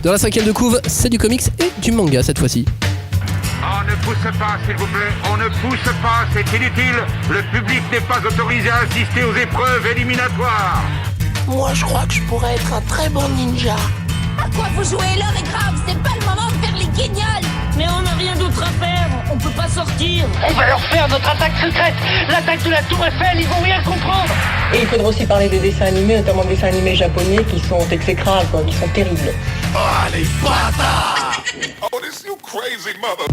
Dans la 5ème de couve, c'est du comics et du manga cette fois-ci. On ne pousse pas, s'il vous plaît. On ne pousse pas, c'est inutile. Le public n'est pas autorisé à assister aux épreuves éliminatoires. Moi, je crois que je pourrais être un très bon ninja. À quoi vous jouez? L'heure est grave, c'est pas le moment de faire les guignols. Mais on n'a rien d'autre à faire, on peut pas sortir. On va leur faire notre attaque secrète, l'attaque de la Tour Eiffel, ils vont rien comprendre. Et il faudra aussi parler des dessins animés, notamment des dessins animés japonais qui sont exécrables, quoi, qui sont terribles. Oh, les bâtards! Oh, this you crazy mother...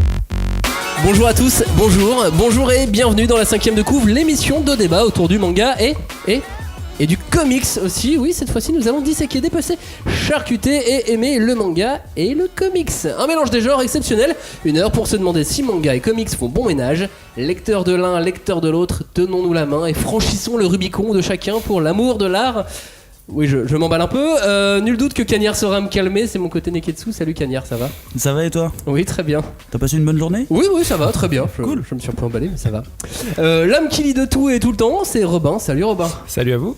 Bonjour à tous, bonjour et bienvenue dans la 5ème de couve, l'émission de débat autour du manga et du comics aussi. Oui, cette fois-ci nous allons disséquer, dépecer, charcuter et aimer le manga et le comics. Un mélange des genres exceptionnel, une heure pour se demander si manga et comics font bon ménage. Lecteur de l'un, lecteur de l'autre, tenons-nous la main et franchissons le Rubicon de chacun pour l'amour de l'art. Oui, je m'emballe un peu. Nul doute que Cagnard saura me calmer, c'est mon côté Neketsu. Salut Cagnard, ça va? Ça va et toi? Oui, très bien. T'as passé une bonne journée? Oui, ça va, très bien. Cool. Je me suis un peu emballé, mais ça va. L'homme qui lit de tout et tout le temps, c'est Robin. Salut Robin. Salut à vous.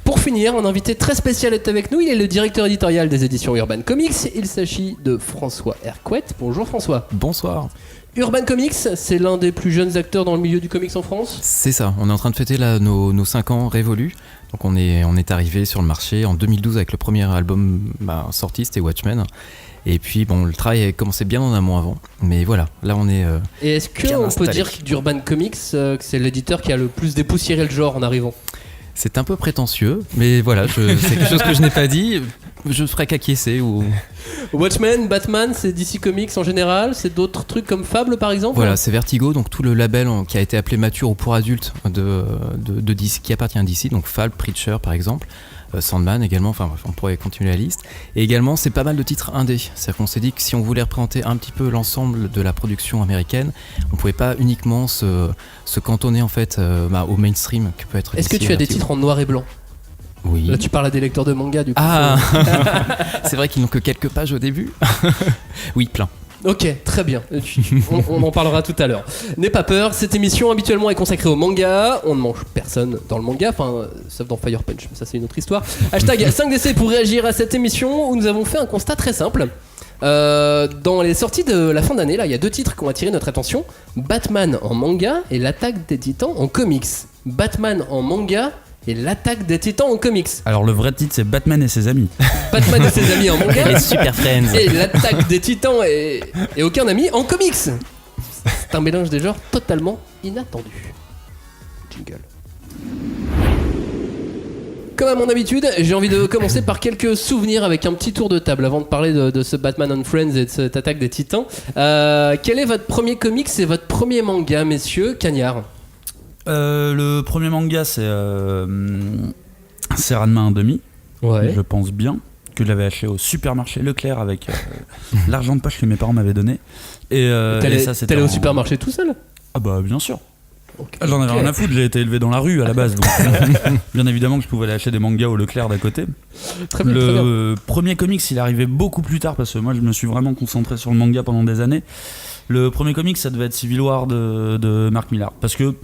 Pour finir, un invité très spécial est avec nous. Il est le directeur éditorial des éditions Urban Comics. Il s'agit de François Hercouet. Bonjour François. Bonsoir. Urban Comics, c'est l'un des plus jeunes acteurs dans le milieu du comics en France. C'est ça, on est en train de fêter là nos 5 ans révolus. Donc on est arrivé sur le marché en 2012 avec le premier album sorti, c'était Watchmen. Et puis bon, le travail a commencé bien en amont avant. Mais voilà, là on est Et est-ce qu'on peut dire d'Urban Comics que c'est l'éditeur qui a le plus dépoussiéré le genre en arrivant? C'est un peu prétentieux, mais voilà, c'est quelque chose que je n'ai pas dit. Je ferai qu'acquiescer ou... Watchmen, Batman, c'est DC Comics en général, c'est d'autres trucs comme Fable par exemple. Voilà, c'est Vertigo, donc tout le label qui a été appelé mature ou pour adultes de DC, qui appartient à DC, donc Fable, Preacher par exemple, Sandman également, enfin on pourrait continuer la liste. Et également c'est pas mal de titres indés, c'est-à-dire qu'on s'est dit que si on voulait représenter un petit peu l'ensemble de la production américaine, on pouvait pas uniquement se cantonner en fait au mainstream que peut être. Est-ce que tu as des titres en noir et blanc? Oui. Là tu parles à des lecteurs de manga du coup. Ah c'est vrai qu'ils n'ont que quelques pages au début. Oui, plein. Ok, très bien. On en parlera tout à l'heure. N'aie pas peur, cette émission habituellement est consacrée au manga. On ne mange personne dans le manga, enfin, sauf dans Fire Punch, mais ça c'est une autre histoire. Hashtag 5DC pour réagir à cette émission où nous avons fait un constat très simple. Dans les sorties de la fin d'année, là, il y a 2 titres qui ont attiré notre attention. Batman en manga et l'attaque des titans en comics. Batman en manga et l'attaque des titans en comics. Alors le vrai titre c'est Batman et ses amis. Batman et ses amis en manga. Les Super Friends. Et l'attaque des titans et aucun ami en comics. C'est un mélange des genres totalement inattendu. Jingle. Comme à mon habitude, j'ai envie de commencer par quelques souvenirs avec un petit tour de table avant de parler de ce Batman and Friends et de cette attaque des titans. Quel est votre premier comics et votre premier manga, messieurs? Cagnard. Le premier manga c'est Ranma 1,5. Ouais. Je pense bien que je l'avais acheté au supermarché Leclerc avec l'argent de poche que mes parents m'avaient donné. Et ça c'était. T'allais au supermarché tout seul? Ah bah bien sûr. Okay. J'en avais rien à foutre, j'ai été élevé dans la rue à la base, donc bien évidemment que je pouvais aller acheter des mangas au Leclerc d'à côté. Très bien, Le premier comics il est arrivé beaucoup plus tard parce que moi je me suis vraiment concentré sur le manga pendant des années. Le premier comics ça devait être Civil War de Mark Millar parce que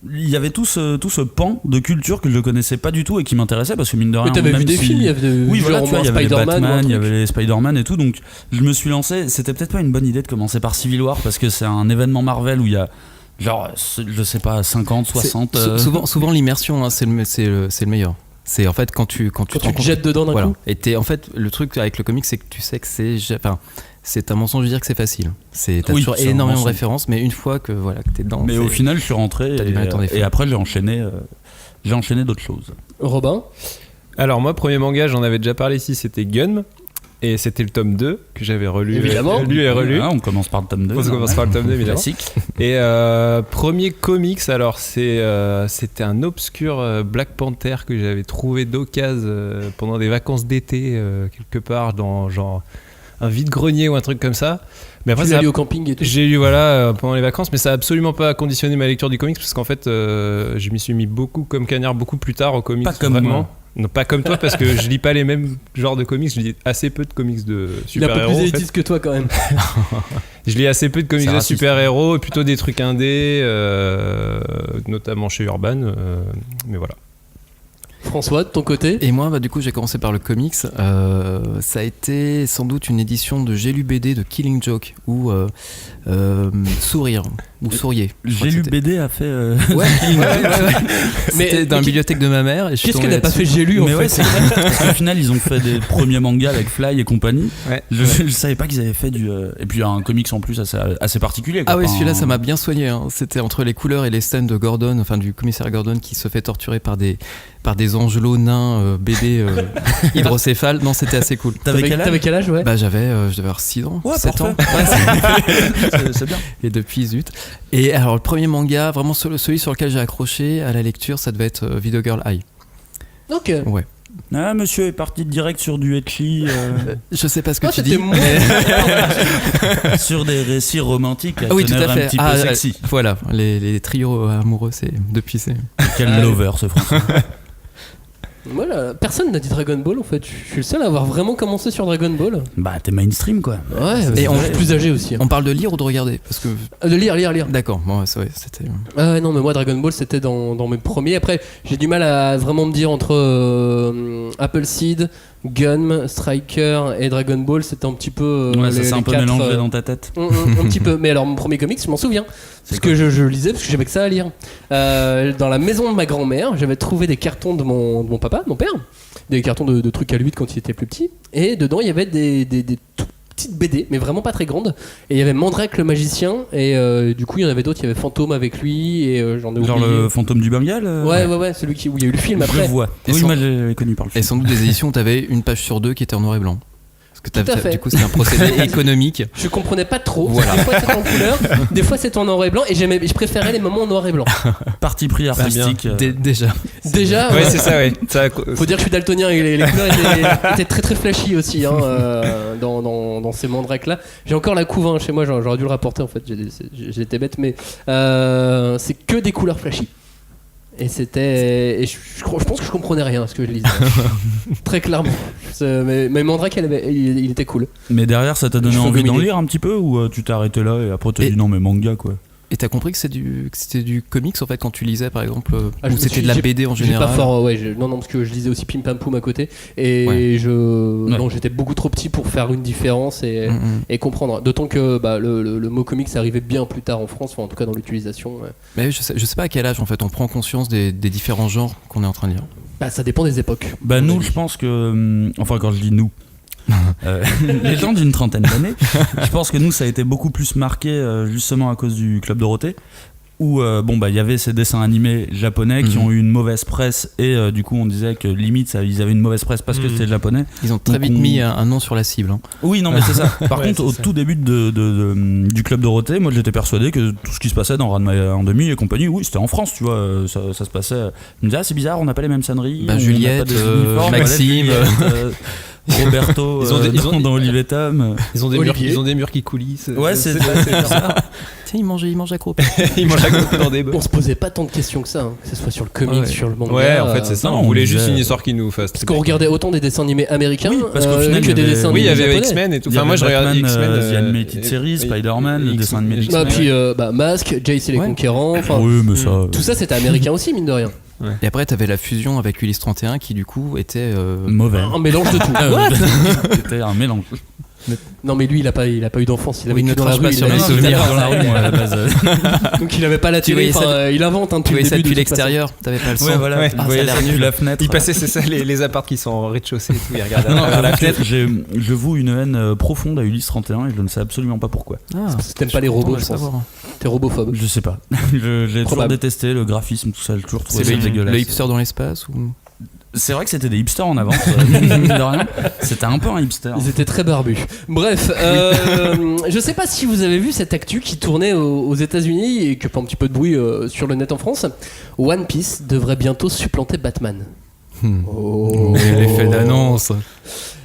il y avait tout ce pan de culture que je ne connaissais pas du tout et qui m'intéressait parce que mine de rien. Mais t'avais vu des films, il y avait oui, voilà, tu vois, il y avait les Batman, il y avait les Spider-Man et tout, donc je me suis lancé. C'était peut-être pas une bonne idée de commencer par Civil War parce que c'est un événement Marvel où il y a genre, je sais pas, 50, 60. Souvent l'immersion, hein, c'est le meilleur. C'est en fait quand tu te jettes dedans d'un coup. Et en fait, le truc avec le comic, c'est que tu sais que c'est un mensonge de dire que c'est facile. T'as toujours énormément de références, mais une fois que t'es dedans. Mais au final, je suis rentré et après j'ai enchaîné d'autres choses. Robin. Alors moi, premier manga, j'en avais déjà parlé ici, c'était Gun. Et c'était le tome 2 que j'avais relu. Évidemment. Lu et relu. Ah, on commence par le tome 2. On commence par le tome 2, évidemment. Classique. Et premier comics, alors c'était un obscur Black Panther que j'avais trouvé d'occasion pendant des vacances d'été, quelque part dans genre un vide-grenier ou un truc comme ça. Mais après, tu l'as lu au camping et tout. J'ai lu pendant les vacances, mais ça a absolument pas conditionné ma lecture du comics parce qu'en fait, je m'y suis mis beaucoup comme Cagnard beaucoup plus tard au comics. Pas comme moi. Non, pas comme toi, parce que je lis pas les mêmes genres de comics. Je lis assez peu de comics de super-héros. Il est un peu plus élitiste que toi, quand même. Je lis assez peu de comics de super-héros, plutôt des trucs indés, notamment chez Urban. Mais voilà. François, de ton côté? Et moi, du coup, j'ai commencé par le comics. Ça a été sans doute une édition de J'ai lu BD de Killing Joke ou Sourire ou Sourier. J'ai lu BD a fait. Ouais. C'était dans la bibliothèque de ma mère. Et qu'est-ce qu'elle n'a pas fait J'ai lu en fait? Ouais, c'est vrai. Parce qu'au final, ils ont fait des premiers mangas avec Fly et compagnie. Ouais. Je savais pas qu'ils avaient fait du. Et puis un comics en plus assez particulier. Quoi. Ah oui, celui-là, ça m'a bien soigné. Hein. C'était entre les couleurs et les scènes de Gordon, enfin du commissaire Gordon qui se fait torturer par des angelots nains bébés hydrocéphales. Non, c'était assez cool. T'avais quel âge, ouais? Bah, je devais avoir 6 ans, ouais, 7 ans. Ouais, c'est bien. Et depuis, zut. Et alors, le premier manga, vraiment celui sur lequel j'ai accroché à la lecture, ça devait être Video Girl Eye. Ok. Ouais. Ah, monsieur est parti direct sur du etchi. Je sais pas ce que tu dis. Sur des récits romantiques à oui, tout à fait. un petit peu sexy. Voilà, les trios amoureux, depuis c'est. Quel lover ce François. Voilà, personne n'a dit Dragon Ball en fait. Je suis le seul à avoir vraiment commencé sur Dragon Ball. Bah, t'es mainstream quoi. Ouais, et on est plus âgé aussi. Hein. On parle de lire ou de regarder? Parce que... De lire. D'accord, bon, ouais, c'était. Non, mais moi Dragon Ball c'était dans mes premiers. Après, j'ai du mal à vraiment me dire entre Appleseed, Gun, Striker et Dragon Ball, c'était un petit peu. Ouais, ça s'est un peu mélangé dans ta tête. Un petit peu. Mais alors, mon premier comics, je m'en souviens. Parce que je lisais, parce que j'avais que ça à lire. Dans la maison de ma grand-mère, j'avais trouvé des cartons de mon papa, de mon père. Des cartons de trucs à lui de quand il était plus petit. Et dedans, il y avait des tout petites BD, mais vraiment pas très grandes. Et il y avait Mandrake le magicien. Et du coup, il y en avait d'autres. Il y avait Fantôme avec lui. Et j'en ai oublié. Genre le Fantôme du Bengale Ouais, celui où il y a eu le film après. Je vois. Oui, moi j'ai connu par le film. Et sans doute des éditions où t'avais une page sur deux qui était en noir et blanc. Tout à fait. Du coup, c'est un procédé économique. Je comprenais pas trop. Voilà. Des fois c'était en couleur, des fois c'était en noir et blanc, et je préférais les moments en noir et blanc. Parti pris artistique. Déjà. Ouais, c'est ça, ouais. Faut dire que je suis daltonien et les couleurs étaient très très flashy aussi dans ces mandrakes là. J'ai encore la couve chez moi, j'aurais dû le rapporter en fait. J'étais bête, mais c'est que des couleurs flashy. Et c'était. Et je pense que je comprenais rien à ce que je lisais. Très clairement. Mais Mandrake, il était cool. Mais derrière, ça t'a donné envie d'en lire un petit peu ou tu t'es arrêté là et après t'as dit non, mais manga quoi? Et t'as compris que c'était du comics en fait quand tu lisais par exemple ou c'était de la BD en général? Pas fort, non, parce que je lisais aussi Pim Pam Poum à côté et non, j'étais beaucoup trop petit pour faire une différence et comprendre. D'autant que le mot comics arrivait bien plus tard en France, enfin, en tout cas dans l'utilisation. Mais je sais pas à quel âge en fait on prend conscience des différents genres qu'on est en train de lire. Ça dépend des époques. Nous, je pense que enfin quand je dis nous. Les gens d'une trentaine d'années, je pense que nous ça a été beaucoup plus marqué justement à cause du Club Dorothée où il y avait ces dessins animés japonais qui ont eu une mauvaise presse et du coup on disait que limite ils avaient une mauvaise presse parce que c'était japonais. Ils ont très vite mis un nom sur la cible hein. Oui non mais c'est ça. Par contre au tout début du Club Dorothée, moi j'étais persuadé que tout ce qui se passait dans Ranma en demi et compagnie, oui c'était en France tu vois, ça se passait. Je me disais c'est bizarre, on n'a pas les mêmes sonneries, Juliette, Maxime, Roberto dans Olivier Tom. Ils ont des murs qui coulissent. Ouais, c'est ça. Tiens, il mange à groupe. Il mange à groupe dans des bœufs. On se posait pas tant de questions que ça, que ce soit sur le comics, sur le manga. Ouais, en fait, c'est ça. On voulait juste une histoire qui nous fasse. Parce qu'on regardait autant des dessins animés américains parce qu'au final, que des dessins animés. Oui, il y avait X-Men et tout. Enfin, moi, je regardais X-Men. The Animated Series, Spider-Man, le dessin animé X-Men. Puis Mask, Jace et les Conquérants. Oui, mais ça. Tout ça, c'était américain aussi, mine de rien. Ouais. Et après t'avais la fusion avec Ulysse 31 qui du coup était mauvais. Un mélange de tout. C'était un mélange. Non mais lui il a pas eu d'enfance, il avait ne dans la rue, sur les souvenirs dans la rue à la base. Donc il avait pas la télé, il invente tu voyais ça depuis l'extérieur, t'avais pas le son. Ouais voilà, tu voyais ça depuis la fenêtre. Il passait c'est ça les apparts qui sont en rez-de-chaussée et tout, il regardait à la fenêtre. Je voue une haine profonde à Ulysse 31 et je ne sais absolument pas pourquoi. Parce que t'aimes pas les robots, je pense. T'es robophobe. Je sais pas. J'ai toujours détesté le graphisme, tout ça, j'ai toujours trouvé ça dégueulasse. Le hipster dans l'espace ou... C'est vrai que c'était des hipsters en avance, de rien. C'était un peu un hipster. Ils étaient très barbus. Bref, je sais pas si vous avez vu cette actu qui tournait aux États-Unis et qui fait un petit peu de bruit sur le net en France. One Piece devrait bientôt supplanter Batman. L'effet d'annonce.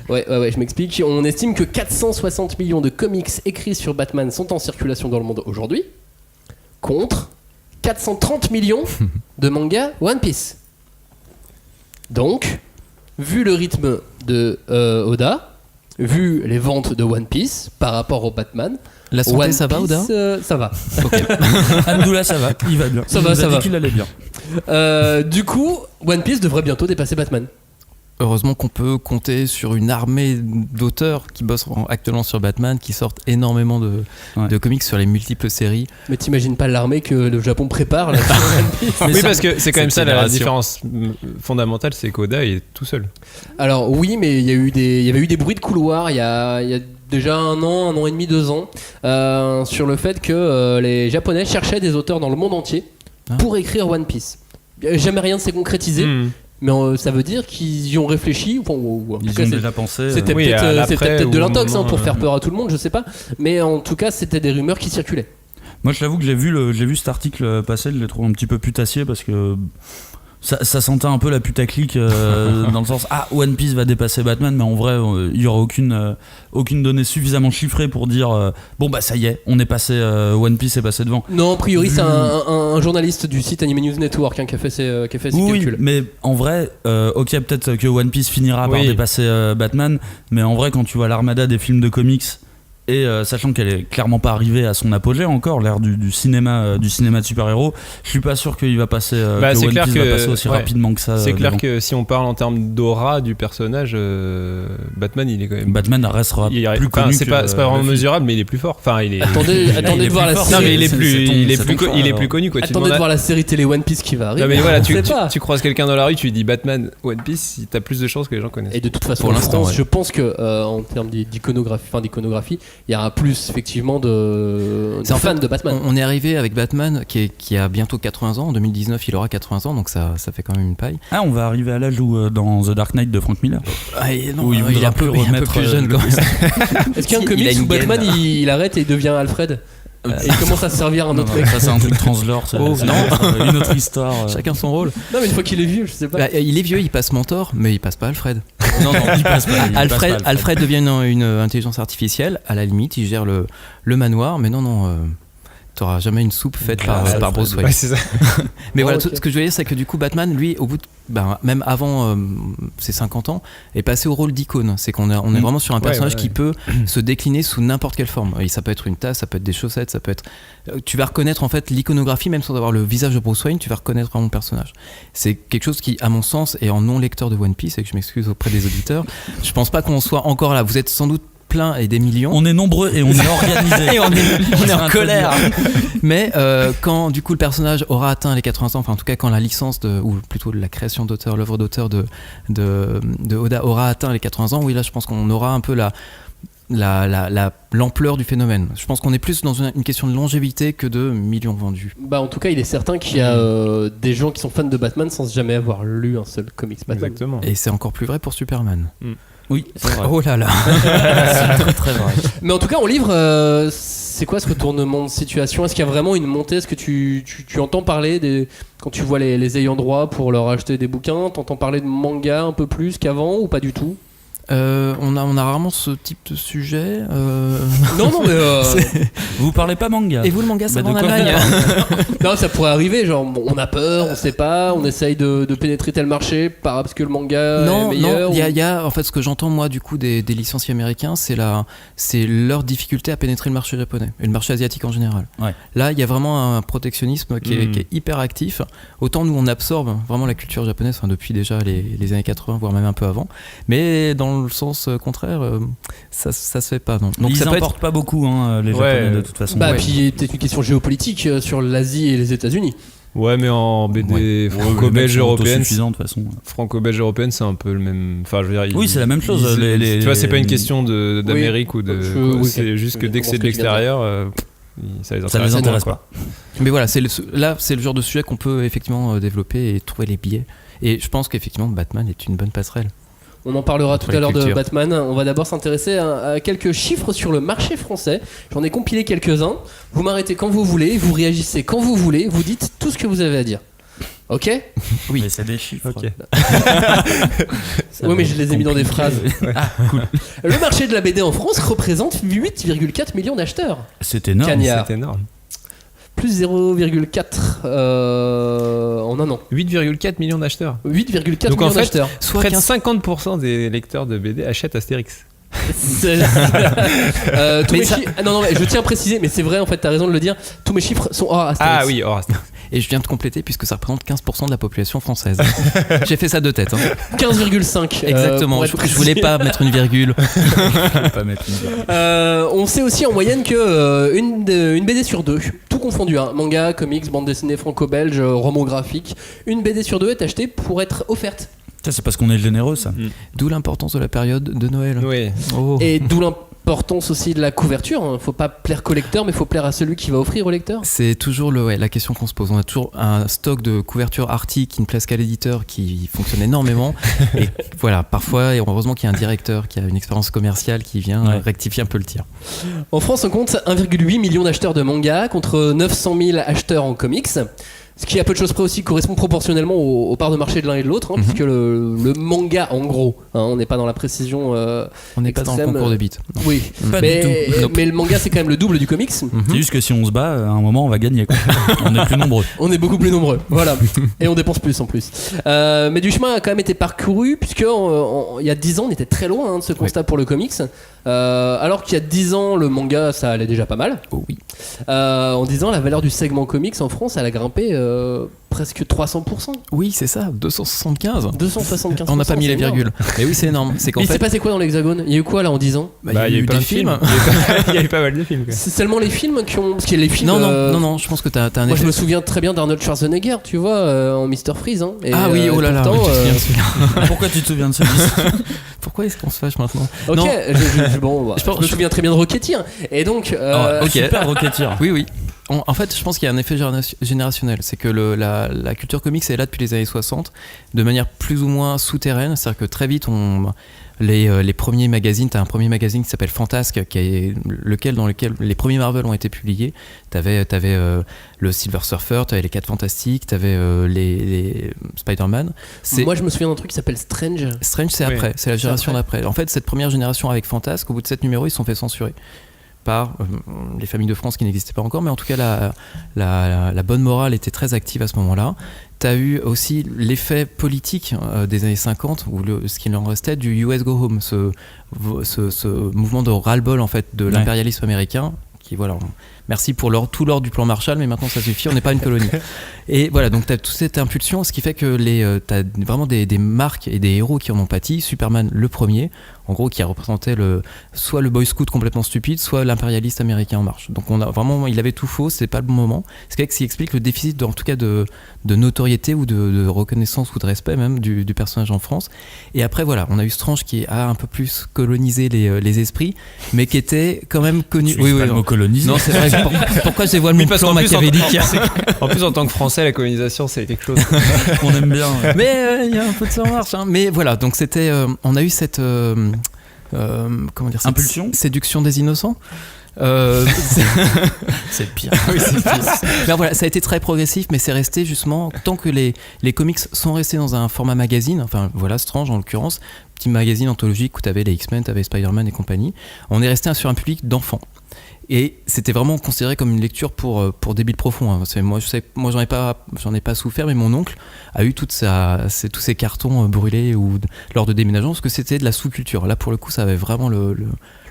Ouais, je m'explique. On estime que 460 millions de comics écrits sur Batman sont en circulation dans le monde aujourd'hui, contre 430 millions de mangas One Piece. Donc, vu le rythme de Oda, vu les ventes de One Piece par rapport au Batman. La santé, One ça va, Piece, Oda ça va. Abdullah, ça va, il va bien. Ça il va, nous a ça dit va. qu'il allait bien. Du coup, One Piece devrait bientôt dépasser Batman. Heureusement qu'on peut compter sur une armée d'auteurs qui bossent actuellement sur Batman, qui sortent énormément de comics sur les multiples séries. Mais t'imagines pas l'armée que le Japon prépare là, sur One Piece. Oui, parce que c'est quand même ça la fédération. différence fondamentale, c'est qu'Oda est tout seul. Alors oui, mais il y avait eu des bruits de couloir il y a déjà un an et demi, 2 ans, sur le fait que les Japonais cherchaient des auteurs dans le monde entier pour écrire One Piece. Jamais rien ne s'est concrétisé. Mais ça veut dire qu'ils y ont réfléchi. Ou en tout Ils cas, ont déjà pensé. c'était Oui, à peut-être l'après de ou l'intox au moment, pour faire peur à tout le monde, je sais pas. Mais en tout cas, c'était des rumeurs qui circulaient. Moi, je l'avoue que j'ai vu cet article passer, je l'ai trouvé un petit peu putassier parce que ça sentait un peu la putaclic dans le sens One Piece va dépasser Batman, mais en vrai, il y aura aucune donnée suffisamment chiffrée pour dire ça y est, on est passé, One Piece est passé devant. Non, a priori, c'est un journaliste du site Anime News Network qui a fait ses calculs. Mais en vrai, ok, peut-être que One Piece finira par dépasser Batman, mais en vrai, quand tu vois l'armada des films de comics. Et sachant qu'elle est clairement pas arrivée à son apogée encore, l'ère du cinéma de super-héros, je suis pas sûr qu'il va passer, que One Piece va passer aussi rapidement que ça. C'est clair que si on parle en termes d'aura du personnage, Batman il est quand même. Batman restera plus connu. C'est pas vraiment mesurable, mais il est plus fort. Enfin, il est. Attendez de voir la série. Non, mais il est plus connu quoi. Attendez de voir la série télé One Piece qui va arriver. Non, mais voilà, tu croises quelqu'un dans la rue, tu lui dis Batman, One Piece, t'as plus de chances que les gens connaissent. Et de toute façon, je pense que en termes d'iconographie, il y aura plus effectivement de fans de Batman. On est arrivé avec Batman qui a bientôt 80 ans. En 2019, il aura 80 ans, donc ça fait quand même une paille. On va arriver à l'âge où dans The Dark Knight de Frank Miller. Non, il est un peu plus jeune quand même. Est-ce qu'il y a un comics où Batman il arrête et il devient Alfred et il commence à servir un autre mec? Ça, c'est un truc translore. Une autre histoire. Chacun son rôle. Non, mais une fois qu'il est vieux, je sais pas. Il est vieux, il passe mentor, mais il passe pas Alfred. Non, il passe pas. Alfred devient une intelligence artificielle. À la limite, il gère le manoir, mais non. T'auras jamais une soupe faite par Bruce Wayne. Ouais, c'est ça. Mais voilà, ce que je veux dire, c'est que du coup, Batman, lui, au bout de, même avant ses 50 ans, est passé au rôle d'icône. C'est qu'on est vraiment sur un personnage qui peut se décliner sous n'importe quelle forme. Et ça peut être une tasse, ça peut être des chaussettes, ça peut être. Tu vas reconnaître en fait l'iconographie, même sans avoir le visage de Bruce Wayne, tu vas reconnaître vraiment le personnage. C'est quelque chose qui, à mon sens, est en non lecteur de One Piece, et que je m'excuse auprès des auditeurs. Je pense pas qu'on soit encore là. Vous êtes sans doute plein et des millions. On est nombreux et on est organisés. Et on est en colère. Mais quand du coup le personnage aura atteint les 80 ans, enfin en tout cas quand la licence ou plutôt la création d'auteur, l'œuvre d'auteur de Oda aura atteint les 80 ans, oui là je pense qu'on aura un peu l'ampleur du phénomène. Je pense qu'on est plus dans une question de longévité que de millions vendus. En tout cas, il est certain qu'il y a des gens qui sont fans de Batman sans jamais avoir lu un seul comics Batman. Exactement. Et c'est encore plus vrai pour Superman. Oui, c'est vrai. Oh là là. C'est très très vrai. Mais en tout cas, en livre, c'est quoi ce retournement de situation? Est-ce qu'il y a vraiment une montée? Est-ce que tu entends parler quand tu vois les ayants droit pour leur acheter des bouquins, t'entends parler de manga un peu plus qu'avant ou pas du tout? On a rarement ce type de sujet. Non, mais vous parlez pas manga. Et vous, le manga, ça va en de quoi Allemagne? Non, ça pourrait arriver. Genre, on a peur, on sait pas, on essaye de pénétrer tel marché parce que le manga est meilleur. Non, il y a en fait ce que j'entends moi du coup des licenciés américains, c'est leur difficulté à pénétrer le marché japonais et le marché asiatique en général. Ouais. Là, il y a vraiment un protectionnisme qui est hyper actif. Autant nous on absorbe vraiment la culture japonaise depuis déjà les années 80, voire même un peu avant. Mais dans le sens contraire, ça se fait pas. Non. Donc ils n'importent pas beaucoup les Japonais de toute façon. Puis il y a peut-être une question géopolitique sur l'Asie et les États-Unis. Ouais, mais en BD franco-belge européenne, franco-belge européenne, c'est un peu le même. Enfin, je veux dire. Oui, c'est la même chose. Tu vois, c'est pas une question d'Amérique ou de. C'est juste que dès que c'est de l'extérieur, ça les intéresse pas. Mais voilà, c'est le genre de sujet qu'on peut effectivement développer et trouver les biais. Et je pense qu'effectivement, Batman est une bonne passerelle. On en parlera tout à l'heure de Batman. On va d'abord s'intéresser à quelques chiffres sur le marché français. J'en ai compilé quelques-uns. Vous m'arrêtez quand vous voulez, vous réagissez quand vous voulez, vous dites tout ce que vous avez à dire. Ok ? Oui, mais c'est des chiffres. Ok. Oui, mais je les ai mis dans des phrases. Cool. Le marché de la BD en France représente 8,4 millions d'acheteurs. C'est énorme. Cagnard. C'est énorme. Plus 0,4 en un an. 8,4 millions d'acheteurs. 8,4 Donc millions en fait, d'acheteurs. Près de 50% des lecteurs de BD achètent Astérix. Tous mes non, mais je tiens à préciser, mais c'est vrai en fait, t'as raison de le dire. Tous mes chiffres sont hors Astérix. Ah oui, hors Astérix. Et je viens de compléter puisque ça représente 15% de la population française. J'ai fait ça de tête. 15,5. Exactement. Je voulais pas mettre une virgule. On sait aussi en moyenne que une BD sur 2, tout confondu, manga, comics, bande dessinée franco-belge, roman graphique, une BD sur 2 est achetée pour être offerte. Ça, c'est parce qu'on est généreux, ça. D'où l'importance de la période de Noël. Oui. Oh. Et d'où l'importance aussi de la couverture. Faut pas plaire qu'au lecteur, mais faut plaire à celui qui va offrir au lecteur. C'est toujours la question qu'on se pose. On a toujours un stock de couverture arty qui ne plaise qu'à l'éditeur, qui fonctionne énormément. Et voilà, parfois, et heureusement qu'il y a un directeur qui a une expérience commerciale qui vient rectifier un peu le tir. En France, on compte 1,8 million d'acheteurs de manga contre 900 000 acheteurs en comics. Ce qui, à peu de choses près aussi, correspond proportionnellement aux parts de marché de l'un et de l'autre, puisque le manga, en gros, on n'est pas dans la précision on n'est pas dans le concours de bits. Oui, mais le manga, c'est quand même le double du comics. C'est juste que si on se bat, à un moment, on va gagner. On est plus nombreux. On est beaucoup plus nombreux, voilà. Et on dépense plus en plus. Mais du chemin a quand même été parcouru, puisque il y a 10 ans, on était très loin de ce constat pour le comics. Alors qu'il y a 10 ans, le manga, ça allait déjà pas mal. Oh oui. En 10 ans, la valeur du segment comics en France, elle a grimpé presque 300%. Oui, c'est ça, 275. 275%. On n'a pas mis les virgules. Mais oui, c'est énorme. C'est qu'en il fait... s'est passé quoi dans l'Hexagone ? Il y a eu quoi là en 10 ans ? Il y a eu des films. Il y a eu pas mal de films. C'est seulement les films qui ont. Parce qu'il y a les films. Non, je pense que t'as un Moi, effet. je me souviens très bien d'Arnold Schwarzenegger, tu vois, en Mr. Freeze. Et, oui, oh là là. Pourquoi tu te souviens de celui-ci ? Pourquoi est-ce qu'on se fâche maintenant ? Ok, non. Je me souviens très bien de Rocketeer. Et donc. Super Rocketeer. Oui. En fait, je pense qu'il y a un effet générationnel. C'est que la culture comics est là depuis les années 60, de manière plus ou moins souterraine. C'est-à-dire que très vite, les premiers magazines, t'as un premier magazine qui s'appelle Fantasque, dans lequel les premiers Marvel ont été publiés. T'avais le Silver Surfer, t'avais les 4 Fantastiques, t'avais les Spider-Man. Moi, je me souviens d'un truc qui s'appelle Strange. Strange, c'est après, c'est la génération d'après. En fait, cette première génération avec Fantasque, au bout de 7 numéros, ils se sont fait censurer par les familles de France qui n'existaient pas encore, mais en tout cas la bonne morale était très active à ce moment-là. T'as eu aussi l'effet politique des années 50, ou ce qu'il en restait du US Go Home, ce mouvement de ras-le-bol en fait, de l'impérialisme américain, qui voilà, merci pour tout l'ordre du plan Marshall, mais maintenant ça suffit, on n'est pas une colonie. Et voilà, donc t'as toute cette impulsion, ce qui fait que t'as vraiment des marques et des héros qui en ont pâti. Superman, le premier, en gros, qui représentait soit le boy scout complètement stupide, soit l'impérialiste américain en marche. Donc il avait tout faux, c'est pas le bon moment. Ce qui explique le déficit, en tout cas de notoriété ou de reconnaissance ou de respect même du personnage en France. Et après voilà, on a eu Strange qui a un peu plus colonisé les esprits, mais qui était quand même connu. Oui, le mot colonisé. Non, c'est vrai. Pourquoi je dévoile mon plan machiavélique ? En plus, en tant que Français, la colonisation, c'est quelque chose qu'on aime bien. Ouais. Mais il y a un peu de ça en marche. Mais voilà, donc c'était, on a eu cette comment dire, impulsion, séduction des innocents. C'est pire. Oui, c'est pire. Ben voilà, ça a été très progressif, mais c'est resté justement tant que les comics sont restés dans un format magazine. Enfin voilà, Strange en l'occurrence, petit magazine anthologique où t'avais les X-Men, t'avais Spider-Man et compagnie. On est resté sur un public d'enfants. Et c'était vraiment considéré comme une lecture pour débiles profonds. Hein. Moi, j'en ai pas souffert, mais mon oncle a eu tous ces cartons brûlés lors de déménagement, parce que c'était de la sous-culture. Là, pour le coup, ça avait vraiment le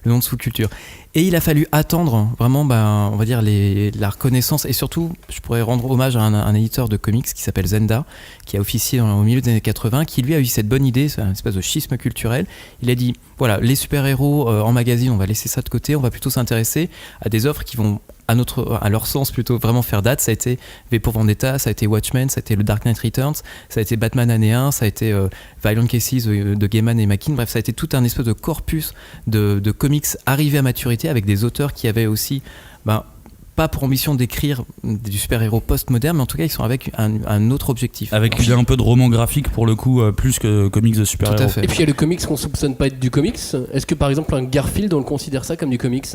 nom de sous-culture. Et il a fallu attendre vraiment, on va dire, la reconnaissance. Et surtout, je pourrais rendre hommage à un éditeur de comics qui s'appelle Zenda, qui a officié au milieu des années 80, qui lui a eu cette bonne idée, c'est un espèce de schisme culturel. Il a dit, voilà, les super-héros en magazine, on va laisser ça de côté, on va plutôt s'intéresser à des offres qui vont, à leur sens, plutôt vraiment faire date. Ça a été V pour Vendetta, ça a été Watchmen, ça a été le Dark Knight Returns, ça a été Batman année 1, ça a été Violent Cases de Gaiman et Mackin. Bref, ça a été tout un espèce de corpus de comics arrivés à maturité, avec des auteurs qui avaient aussi, pas pour ambition d'écrire du super-héros post-moderne, mais en tout cas, ils sont avec un autre objectif. Avec un peu de roman graphique, pour le coup, plus que comics de super-héros. Tout à fait. Et puis il y a le comics qu'on soupçonne pas être du comics. Est-ce que par exemple un Garfield, on le considère ça comme du comics ?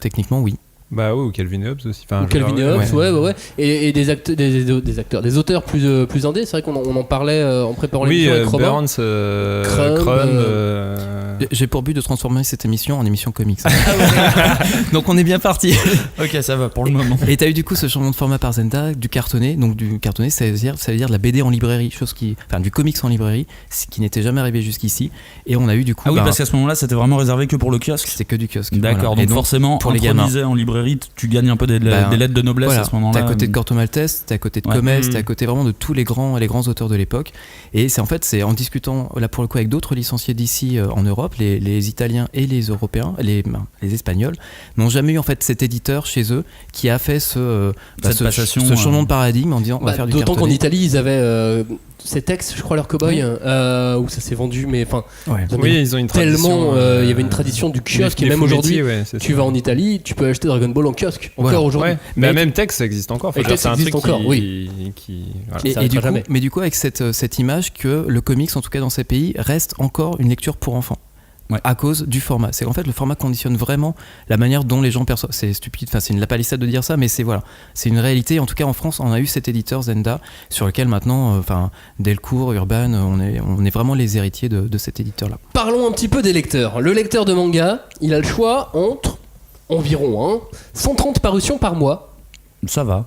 Techniquement, oui. Bah oui, ou Calvin et Hobbes aussi. Enfin, Ou Calvin et Hobbes, ouais. Et des acteurs, des auteurs plus indés. C'est vrai qu'on en parlait en préparant l'émission avec Robin. Burns, Crumb. J'ai pour but de transformer cette émission en émission comics. Donc on est bien parti. Ok, ça va pour le moment. Et t'as eu du coup ce changement de format par Zenda, du cartonné. Donc du cartonné, ça veut dire de la BD en librairie, du comics en librairie, ce qui n'était jamais arrivé jusqu'issi. Et on a eu du coup. Ah oui, parce qu'à ce moment-là, c'était vraiment réservé que pour le kiosque. C'était que du kiosque. D'accord. Voilà. Donc forcément, pour les gamins en librairie, tu gagnes un peu des lettres de noblesse à ce moment-là. T'es à côté de Corto Maltese, t'es à côté de Comès, t'es à côté vraiment de tous les grands auteurs de l'époque. Et c'est en discutant là pour le coup avec d'autres licenciés d'ici en Europe, les Italiens et les Européens, les Espagnols, n'ont jamais eu en fait cet éditeur chez eux qui a fait ce changement de paradigme en disant on va faire du cartonné. D'autant qu'en Italie ils avaient Cetex, je crois, leur cow-boy, où ça s'est vendu, mais enfin, ils ont une tradition. Tellement, il y avait une tradition du kiosque, et même aujourd'hui, tu vas en Italie, tu peux acheter Dragon Ball en kiosque, encore aujourd'hui. Ouais. Mais même Tex, ça existe encore. C'est un truc encore, Mais du coup, avec cette image que le comics, en tout cas dans ces pays, reste encore une lecture pour enfants. À cause du format. C'est qu'en fait le format conditionne vraiment la manière dont les gens perçoivent. C'est stupide, c'est une lapalissade de dire ça, mais c'est une réalité. En tout cas en France, on a eu cet éditeur Zenda sur lequel maintenant, Delcourt, Urban, on est vraiment les héritiers de cet éditeur-là. Parlons un petit peu des lecteurs. Le lecteur de manga, il a le choix entre environ 130 parutions par mois. Ça va.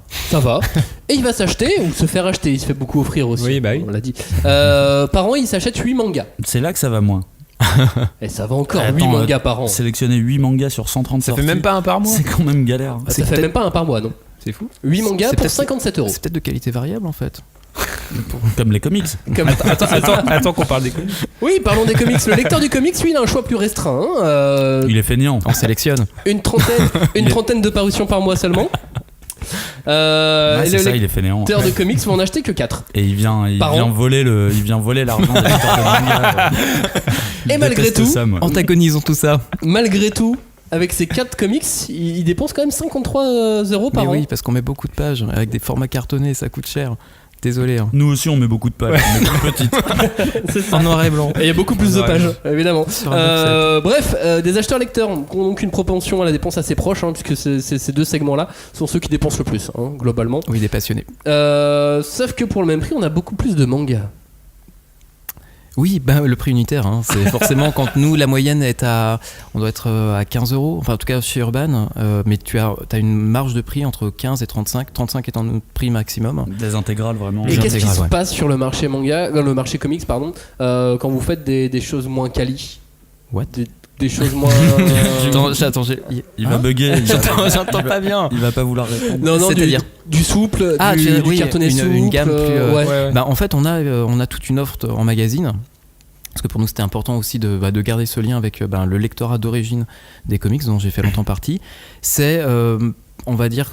Et il va s'acheter ou se faire acheter. Il se fait beaucoup offrir aussi. Oui. On l'a dit. Par an, il s'achète 8 mangas. C'est là que ça va moins. Et ça va encore, 8 mangas par an. Sélectionner 8 mangas sur 130 ça fait même pas un par mois. C'est quand même galère. Ça fait même pas un par mois, non. C'est fou. 8 mangas pour 57 €. C'est peut-être de qualité variable en fait. Comme les comics. Attends qu'on parle des comics. Oui, parlons des comics. Le lecteur du comics, lui, il a un choix plus restreint. Il est fainéant. On sélectionne. Une trentaine de parutions par mois seulement. Il est fainéant. Le lecteur de comics va en acheter que 4. Et il vient voler l'argent des lecteurs de manga. Et malgré tout, antagonisons tout ça. Malgré tout, avec ces 4 comics, il dépense quand même 53 € par an. Oui, parce qu'on met beaucoup de pages avec des formats cartonnés, ça coûte cher. Désolé. Nous aussi, on met beaucoup de pages, on est plus petites. C'est ça. En noir et blanc. Et il y a beaucoup plus de pages, évidemment. Bref, des acheteurs-lecteurs ont donc une propension à la dépense assez proche, puisque ces deux segments-là sont ceux qui dépensent le plus, globalement. Oui, des passionnés. Sauf que pour le même prix, on a beaucoup plus de mangas. Oui, le prix unitaire, c'est forcément quand nous la moyenne est on doit être à 15 €, enfin en tout cas chez Urban, mais tu as une marge de prix entre 15 et 35 étant notre prix maximum. Des intégrales vraiment. Et qu'est-ce qui se passe sur le marché manga, le marché comics quand vous faites des choses moins quali? What? Des choses moins. Attends, il va bugger. J'entends pas bien. Il va pas vouloir répondre. Non, c'est-à-dire du souple, du cartonné souple. Une gamme plus. En fait, on a toute une offre en magazine. Parce que pour nous, c'était important aussi de garder ce lien avec le lectorat d'origine des comics dont j'ai fait longtemps partie. C'est, on va dire,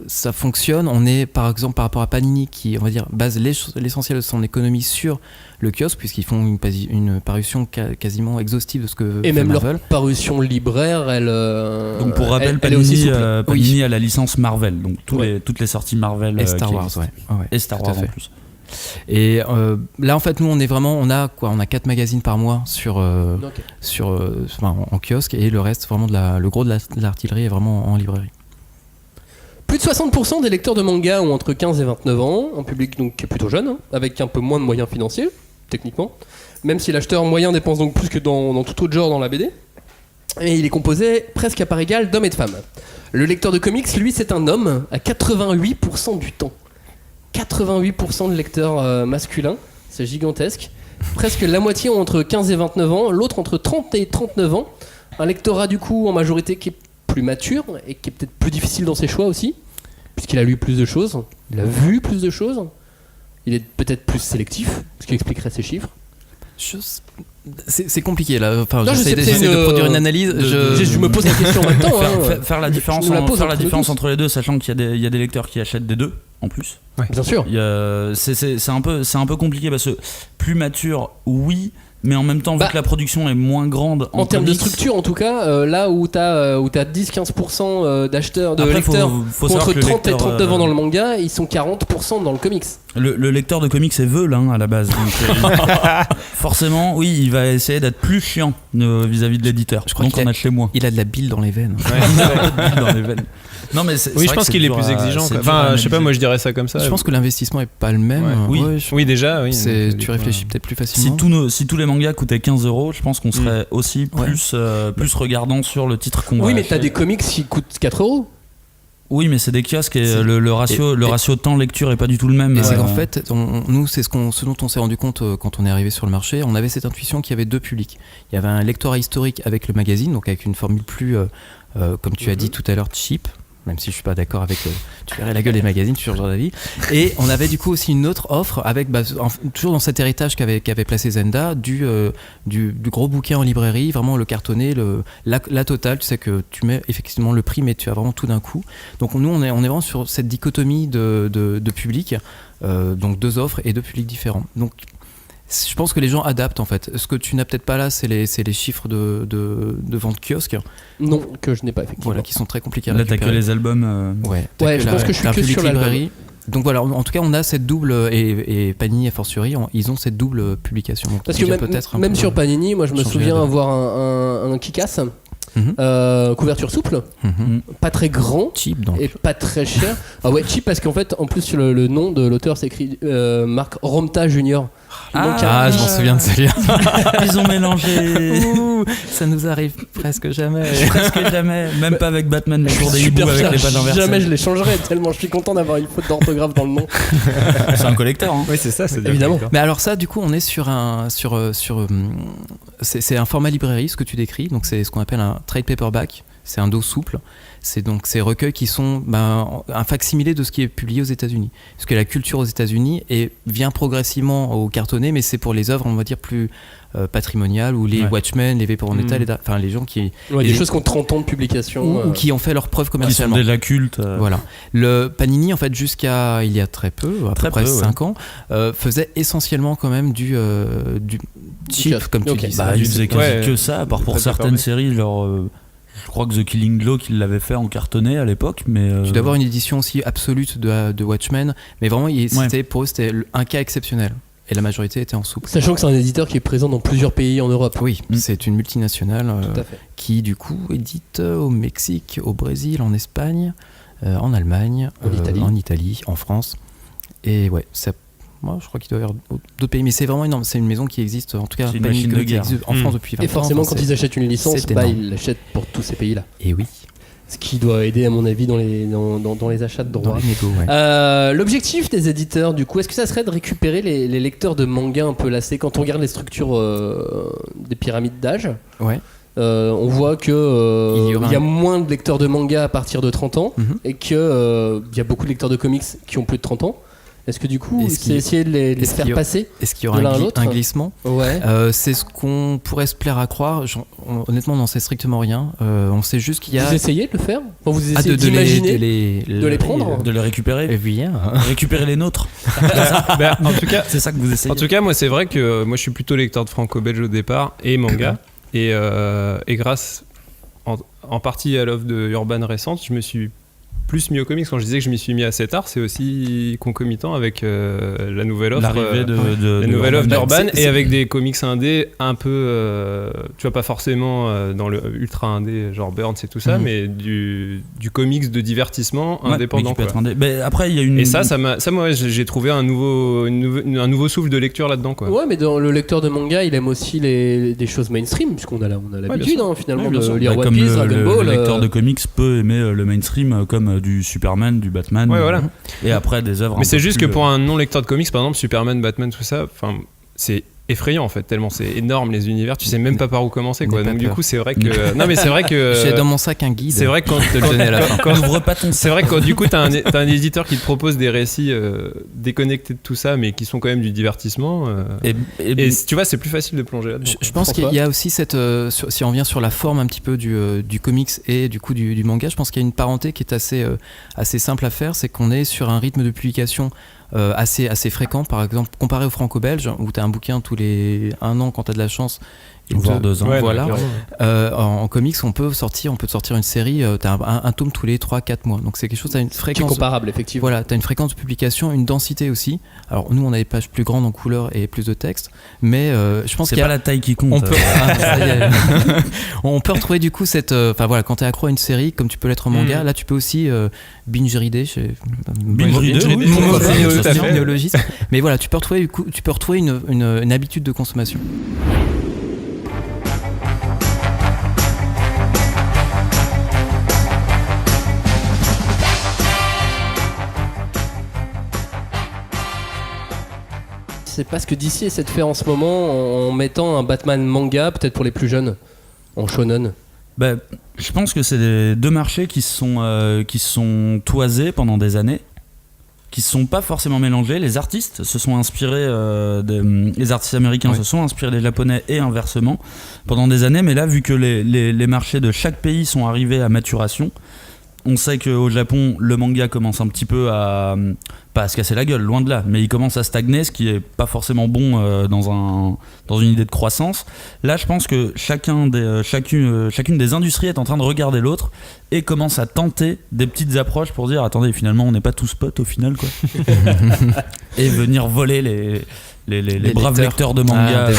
ça fonctionne. On est par exemple par rapport à Panini qui, on va dire, base l'essentiel de son économie sur le kiosque puisqu'ils font une parution quasiment exhaustive de ce que et même Marvel. Leur parution libraire, elle. Donc pour rappel, Panini a la licence Marvel, donc toutes les sorties Marvel et Star Wars, et Star Wars en plus. Et là en fait nous on a 4 magazines par mois en kiosque et le reste vraiment le gros de l'artillerie est vraiment en librairie. Plus de 60% des lecteurs de manga ont entre 15 et 29 ans, un public donc qui est plutôt jeune, avec un peu moins de moyens financiers, techniquement, même si l'acheteur moyen dépense donc plus que dans tout autre genre dans la BD. Et il est composé presque à part égale d'hommes et de femmes. Le lecteur de comics, lui, c'est un homme à 88% du temps. 88% de lecteurs masculins, c'est gigantesque. Presque la moitié ont entre 15 et 29 ans, l'autre entre 30 et 39 ans. Un lectorat du coup en majorité qui est plus mature et qui est peut-être plus difficile dans ses choix aussi, puisqu'il a lu plus de choses, il a vu plus de choses, il est peut-être plus sélectif, ce qui expliquerait ces chiffres. C'est compliqué là. Enfin, j'essaie de produire une analyse. Je me pose la question maintenant. Faire la différence entre les deux, sachant qu'il y a des lecteurs qui achètent des deux en plus. Ouais. Bien sûr. C'est un peu compliqué parce que plus mature, oui. Mais en même temps, vu que la production est moins grande en termes de structure, en tout cas, là où t'as 10-15% d'acheteurs, de lecteurs, contre 30 et 39 ans dans le manga, ils sont 40% dans le comics. Le lecteur de comics est veule à la base. Donc, forcément, oui, il va essayer d'être plus chiant vis-à-vis de l'éditeur. Je crois donc on a chez moi. Il a de la bile dans les veines. Non, mais oui, je pense qu'il est plus exigeant. Enfin, je sais pas, moi je dirais ça comme ça. Je pense que l'investissement est pas le même. Oui, déjà, oui. Tu réfléchis peut-être plus facilement. Si tous les mangas coûtaient 15 €, je pense qu'on serait aussi plus regardant sur le titre qu'on va. Oui, mais t'as des comics qui coûtent 4 €. Oui, mais c'est des kiosques et le ratio temps-lecture est pas du tout le même. Et c'est qu'en fait, nous, c'est ce dont on s'est rendu compte quand on est arrivé sur le marché. On avait cette intuition qu'il y avait deux publics. Il y avait un lectorat historique avec le magazine, donc avec une formule plus, comme tu as dit tout à l'heure, cheap. Même si je suis pas d'accord avec tu verrais la gueule des magazines, tu changeras d'avis. Et on avait du coup aussi une autre offre avec toujours dans cet héritage qu'avait placé Zenda du gros bouquin en librairie, vraiment le cartonné, la totale. Tu sais que tu mets effectivement le prix, mais tu as vraiment tout d'un coup. Donc nous on est vraiment sur cette dichotomie de public, donc deux offres et deux publics différents. Donc je pense que les gens adaptent en fait. Ce que tu n'as peut-être pas là, c'est les chiffres de vente kiosque. Non, que je n'ai pas effectivement. Voilà, qui sont très compliqués à récupérer. Là, t'as que les albums. Ouais, je pense que je suis que sur librairie. Donc voilà, en tout cas, on a cette double et Panini a fortiori, ils ont cette double publication. Donc, parce que même sur Panini, moi je me souviens avoir un Kick-Ass. Couverture souple, pas très grand, cheap donc. Et pas très cher. Ah ouais, cheap parce qu'en fait, en plus le nom de l'auteur c'est écrit Marc Romta Junior. Je m'en souviens de celui-là. Ils ont mélangé. Ça nous arrive presque jamais. Même pas avec Batman, les cours des hiboux avec les pages inversées. Jamais je les changerai tellement je suis content d'avoir une faute d'orthographe dans le nom. C'est un collecteur. Oui, c'est ça, c'est évidemment. Mais alors ça, du coup, on est c'est un format librairie, ce que tu décris. Donc c'est ce qu'on appelle un trade paperback. C'est un dos souple. C'est donc ces recueils qui sont un facsimilé de ce qui est publié aux États-Unis. Parce que la culture aux États-Unis vient progressivement au cartonné, mais c'est pour les œuvres, on va dire, plus patrimoniales, ou les Watchmen, les V pour Vendetta, enfin les gens qui. Des choses qui ont 30 ans de publication. Ou qui ont fait leurs preuves commercialement. Qui sont déjà cultes. Voilà. Le Panini, en fait, jusqu'à il y a très peu, à peu près 5 ans, faisait essentiellement quand même du cheap, comme tu dis. Ils faisaient quasi que ça, à part pour certaines séries, genre. Je crois que The Killing Joke, il l'avait fait en cartonné à l'époque, mais... Tu dois avoir une édition aussi absolue de Watchmen, mais vraiment, pour eux, c'était un cas exceptionnel. Et la majorité était en souple. Sachant que c'est un éditeur qui est présent dans plusieurs pays en Europe. Oui, c'est une multinationale qui, du coup, édite au Mexique, au Brésil, en Espagne, en Allemagne, en Italie, en France. Et ouais, moi, je crois qu'il doit y avoir d'autres pays, mais c'est vraiment énorme. C'est une maison qui existe, en tout cas, une machine de guerre. En France depuis 20 ans. Et forcément, quand ils achètent une licence, ils l'achètent pour tous ces pays-là. Et oui. Ce qui doit aider, à mon avis, dans les achats de droits. L'objectif des éditeurs, du coup, est-ce que ça serait de récupérer les lecteurs de manga un peu lassés quand on regarde les structures des pyramides d'âge? Ouais. On voit que il y a moins de lecteurs de manga à partir de 30 ans et qu'il y a beaucoup de lecteurs de comics qui ont plus de les ans. Est-ce que du coup, c'est essayer de les faire passer? Est-ce qu'il y aura un glissement? Ouais. C'est ce qu'on pourrait se plaire à croire. Honnêtement, on n'en sait strictement rien. On sait juste qu'il y a. Vous essayez de le faire? Vous essayez d'imaginer de les prendre? De les récupérer? Bien. Récupérer les nôtres. En tout cas, c'est ça que vous essayez. En tout cas, moi, c'est vrai que moi, je suis plutôt lecteur de franco-belge au départ et manga. Et grâce en partie à l'offre de Urban récente, je me suis plus mis au comics. Quand je disais que je m'y suis mis assez tard, c'est aussi concomitant avec la nouvelle offre, la nouvelle offre d'Urban, et avec des comics indés un peu, tu vois, pas forcément dans le ultra indé genre Burns et tout ça, mais du comics de divertissement indépendant. Mais après, il y a une. Et ça moi, j'ai trouvé un nouveau souffle de lecture là-dedans, quoi. Ouais, mais dans le lecteur de manga, il aime aussi des choses mainstream, puisqu'on a l'habitude, finalement, de lire One Piece, Dragon Ball. Le lecteur de comics peut aimer le mainstream comme du Superman, du Batman, et après des œuvres. Mais c'est juste que pour un non lecteur de comics, par exemple Superman, Batman, tout ça, c'est effrayant en fait, tellement c'est énorme les univers, tu sais même pas par où commencer, quoi. Donc du coup c'est vrai que non mais c'est vrai que j'ai dans mon sac un guide. C'est vrai que quand c'est vrai que quand du coup t'as un éditeur qui te propose des récits déconnectés de tout ça, mais qui sont quand même du divertissement, et tu vois, c'est plus facile de plonger là-dedans. Je pense qu'il y a aussi cette si on revient sur la forme un petit peu du comics et du coup du manga, je pense qu'il y a une parenté qui est assez simple à faire, c'est qu'on est sur un rythme de publication assez fréquent, par exemple comparé au franco-belge où tu as un bouquin tous les 1 an quand tu as de la chance, voire 2 ans. Ouais, voilà. clairement. En comics, on peut sortir une série, t'as un tome tous les 3-4 mois. Donc c'est quelque chose, t'as une Qui est fréquence. comparable, effectivement. Voilà, t'as une fréquence de publication, une densité aussi. Alors nous, on a des pages plus grandes en couleur et plus de texte, mais je pense C'est qu'il y a pas la taille qui compte. on peut, ça y est. On peut retrouver du coup cette. Enfin voilà, quand t'es accro à une série, comme tu peux l'être en manga, là tu peux aussi binge reader. Binge reader, oui, tout à fait. néologisme. Mais voilà, tu peux retrouver une habitude de consommation. C'est pas ce que DC essaie de faire en ce moment en mettant un Batman manga, peut-être pour les plus jeunes, en shonen. Bah, je pense que c'est des 2 marchés qui se sont toisés pendant des années, qui se sont pas forcément mélangés. Les artistes se sont inspirés, les artistes américains se sont inspirés des japonais et inversement pendant des années. Mais là, vu que les marchés de chaque pays sont arrivés à maturation, on sait qu'au Japon, le manga commence un petit peu pas à se casser la gueule, loin de là, mais il commence à stagner, ce qui est pas forcément bon dans une idée de croissance. Là, je pense que chacune des industries est en train de regarder l'autre et commence à tenter des petites approches pour dire attendez, finalement, on n'est pas tous potes au final, quoi. Et venir voler les braves lecteurs de manga.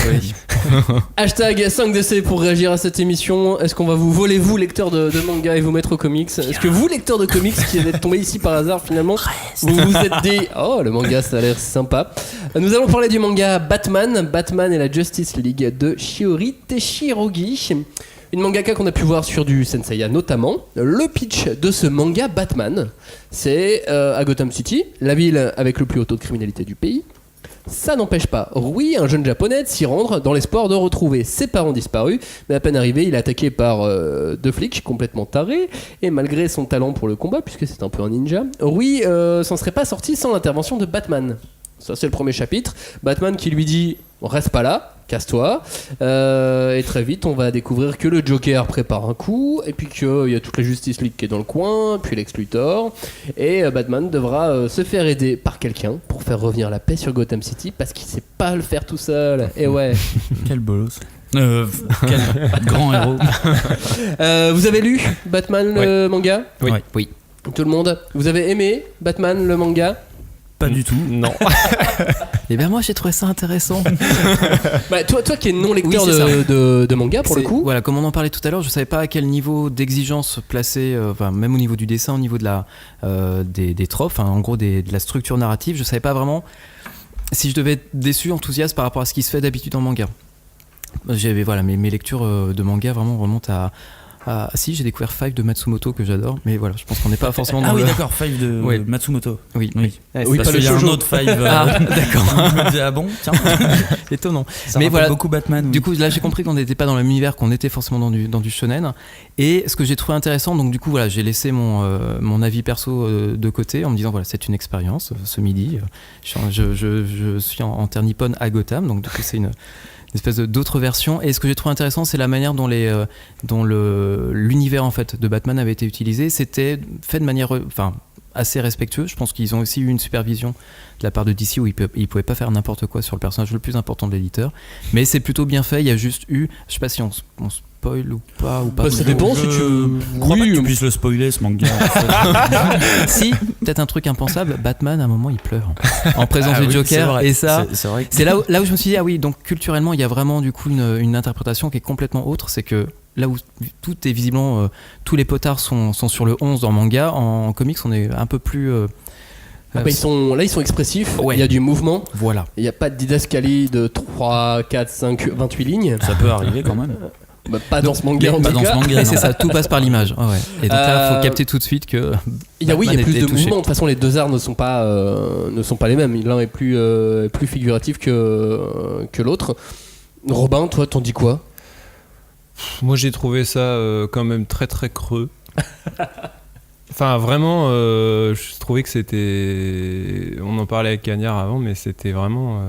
Hashtag 5DC pour réagir à cette émission. Est-ce qu'on va vous voler, vous, lecteurs de manga, et vous mettre au comics? Est-ce que vous, lecteurs de comics, qui êtes tombés ici par hasard, finalement, vous vous êtes dit oh, le manga, ça a l'air sympa. Nous allons parler du manga Batman et la Justice League de Shiori Teshirogi. Une mangaka qu'on a pu voir sur du Senseiya notamment. Le pitch de ce manga Batman, c'est à Gotham City, la ville avec le plus haut taux de criminalité du pays. Ça n'empêche pas Rui, un jeune japonais, de s'y rendre dans l'espoir de retrouver ses parents disparus. Mais à peine arrivé, il est attaqué par 2 flics complètement tarés. Et malgré son talent pour le combat, puisque c'est un peu un ninja, Rui s'en serait pas sorti sans l'intervention de Batman. Ça, c'est le premier chapitre. Batman qui lui dit reste pas là, casse-toi. Et très vite, on va découvrir que le Joker prépare un coup, et puis qu'il y a toute la Justice League qui est dans le coin, puis Lex Luthor. Et Batman devra se faire aider par quelqu'un pour faire revenir la paix sur Gotham City, parce qu'il sait pas le faire tout seul. Et ouais. Quel bolos. Quel grand héros. Vous avez lu Batman le manga? Oui. Tout le monde? Vous avez aimé Batman le manga? Pas du tout. Non. Et bien moi j'ai trouvé ça intéressant. Bah, toi qui es non lecteur Oui, de manga pour le coup. Voilà, comme on en parlait tout à l'heure, je savais pas à quel niveau d'exigence placer, même au niveau du dessin, au niveau de des tropes, en gros de la structure narrative, je savais pas vraiment si je devais être déçu, enthousiaste par rapport à ce qui se fait d'habitude en manga. Mes lectures de manga vraiment remontent à si, j'ai découvert Five de Matsumoto que j'adore, mais voilà, je pense qu'on n'est pas forcément dans Ah oui, d'accord, Five de Matsumoto. Oui. Oui, Oui, parce qu'il y a un autre Five. D'accord. Je me disais, ah bon, tiens. Étonnant. Ça mais rappelle voilà, beaucoup Batman. Du coup, là, j'ai compris qu'on n'était pas dans le même univers, qu'on était forcément dans du shonen. Et ce que j'ai trouvé intéressant, donc du coup, voilà, j'ai laissé mon avis perso de côté en me disant, voilà, c'est une expérience. Ce midi, je suis en terre nippone à Gotham, donc du coup, c'est une espèce d'autre version. Et ce que j'ai trouvé intéressant, c'est la manière dont l'univers en fait de Batman avait été utilisé. C'était fait de manière assez respectueuse. Je pense qu'ils ont aussi eu une supervision de la part de DC où ils pouvaient pas faire n'importe quoi sur le personnage le plus important de l'éditeur. Mais c'est plutôt bien fait. Il y a juste eu, je sais pas si on spoil ou pas. Bah, ça dépend si tu crois pas que tu puisses le spoiler ce manga. Si, peut-être un truc impensable. Batman à un moment il pleure en présence du Joker, vrai. Et ça c'est vrai c'est là où je me suis dit ah oui, donc culturellement il y a vraiment du coup une interprétation qui est complètement autre. C'est que là où tout est visiblement tous les potards sont sur le 11 dans le manga, en comics on est un peu plus ils sont expressifs, Ouais. Il y a du mouvement. Voilà. Il n'y a pas de didascalie de 3, 4, 5, 28 lignes. Ça peut arriver quand même. Bah, pas dans ce manga en Pas tout dans cas. ce manga. Et c'est non. ça, tout passe par l'image. Ouais. Et donc là, faut capter tout de suite que. Il y a Batman plus était de touché. mouvement. De toute façon, les deux arts ne sont pas les mêmes. L'un est plus figuratif que l'autre. Robin, toi, t'en dis quoi? Moi j'ai trouvé ça quand même très très creux. Enfin vraiment, je trouvais que c'était... On en parlait avec Cagnard avant, mais c'était vraiment...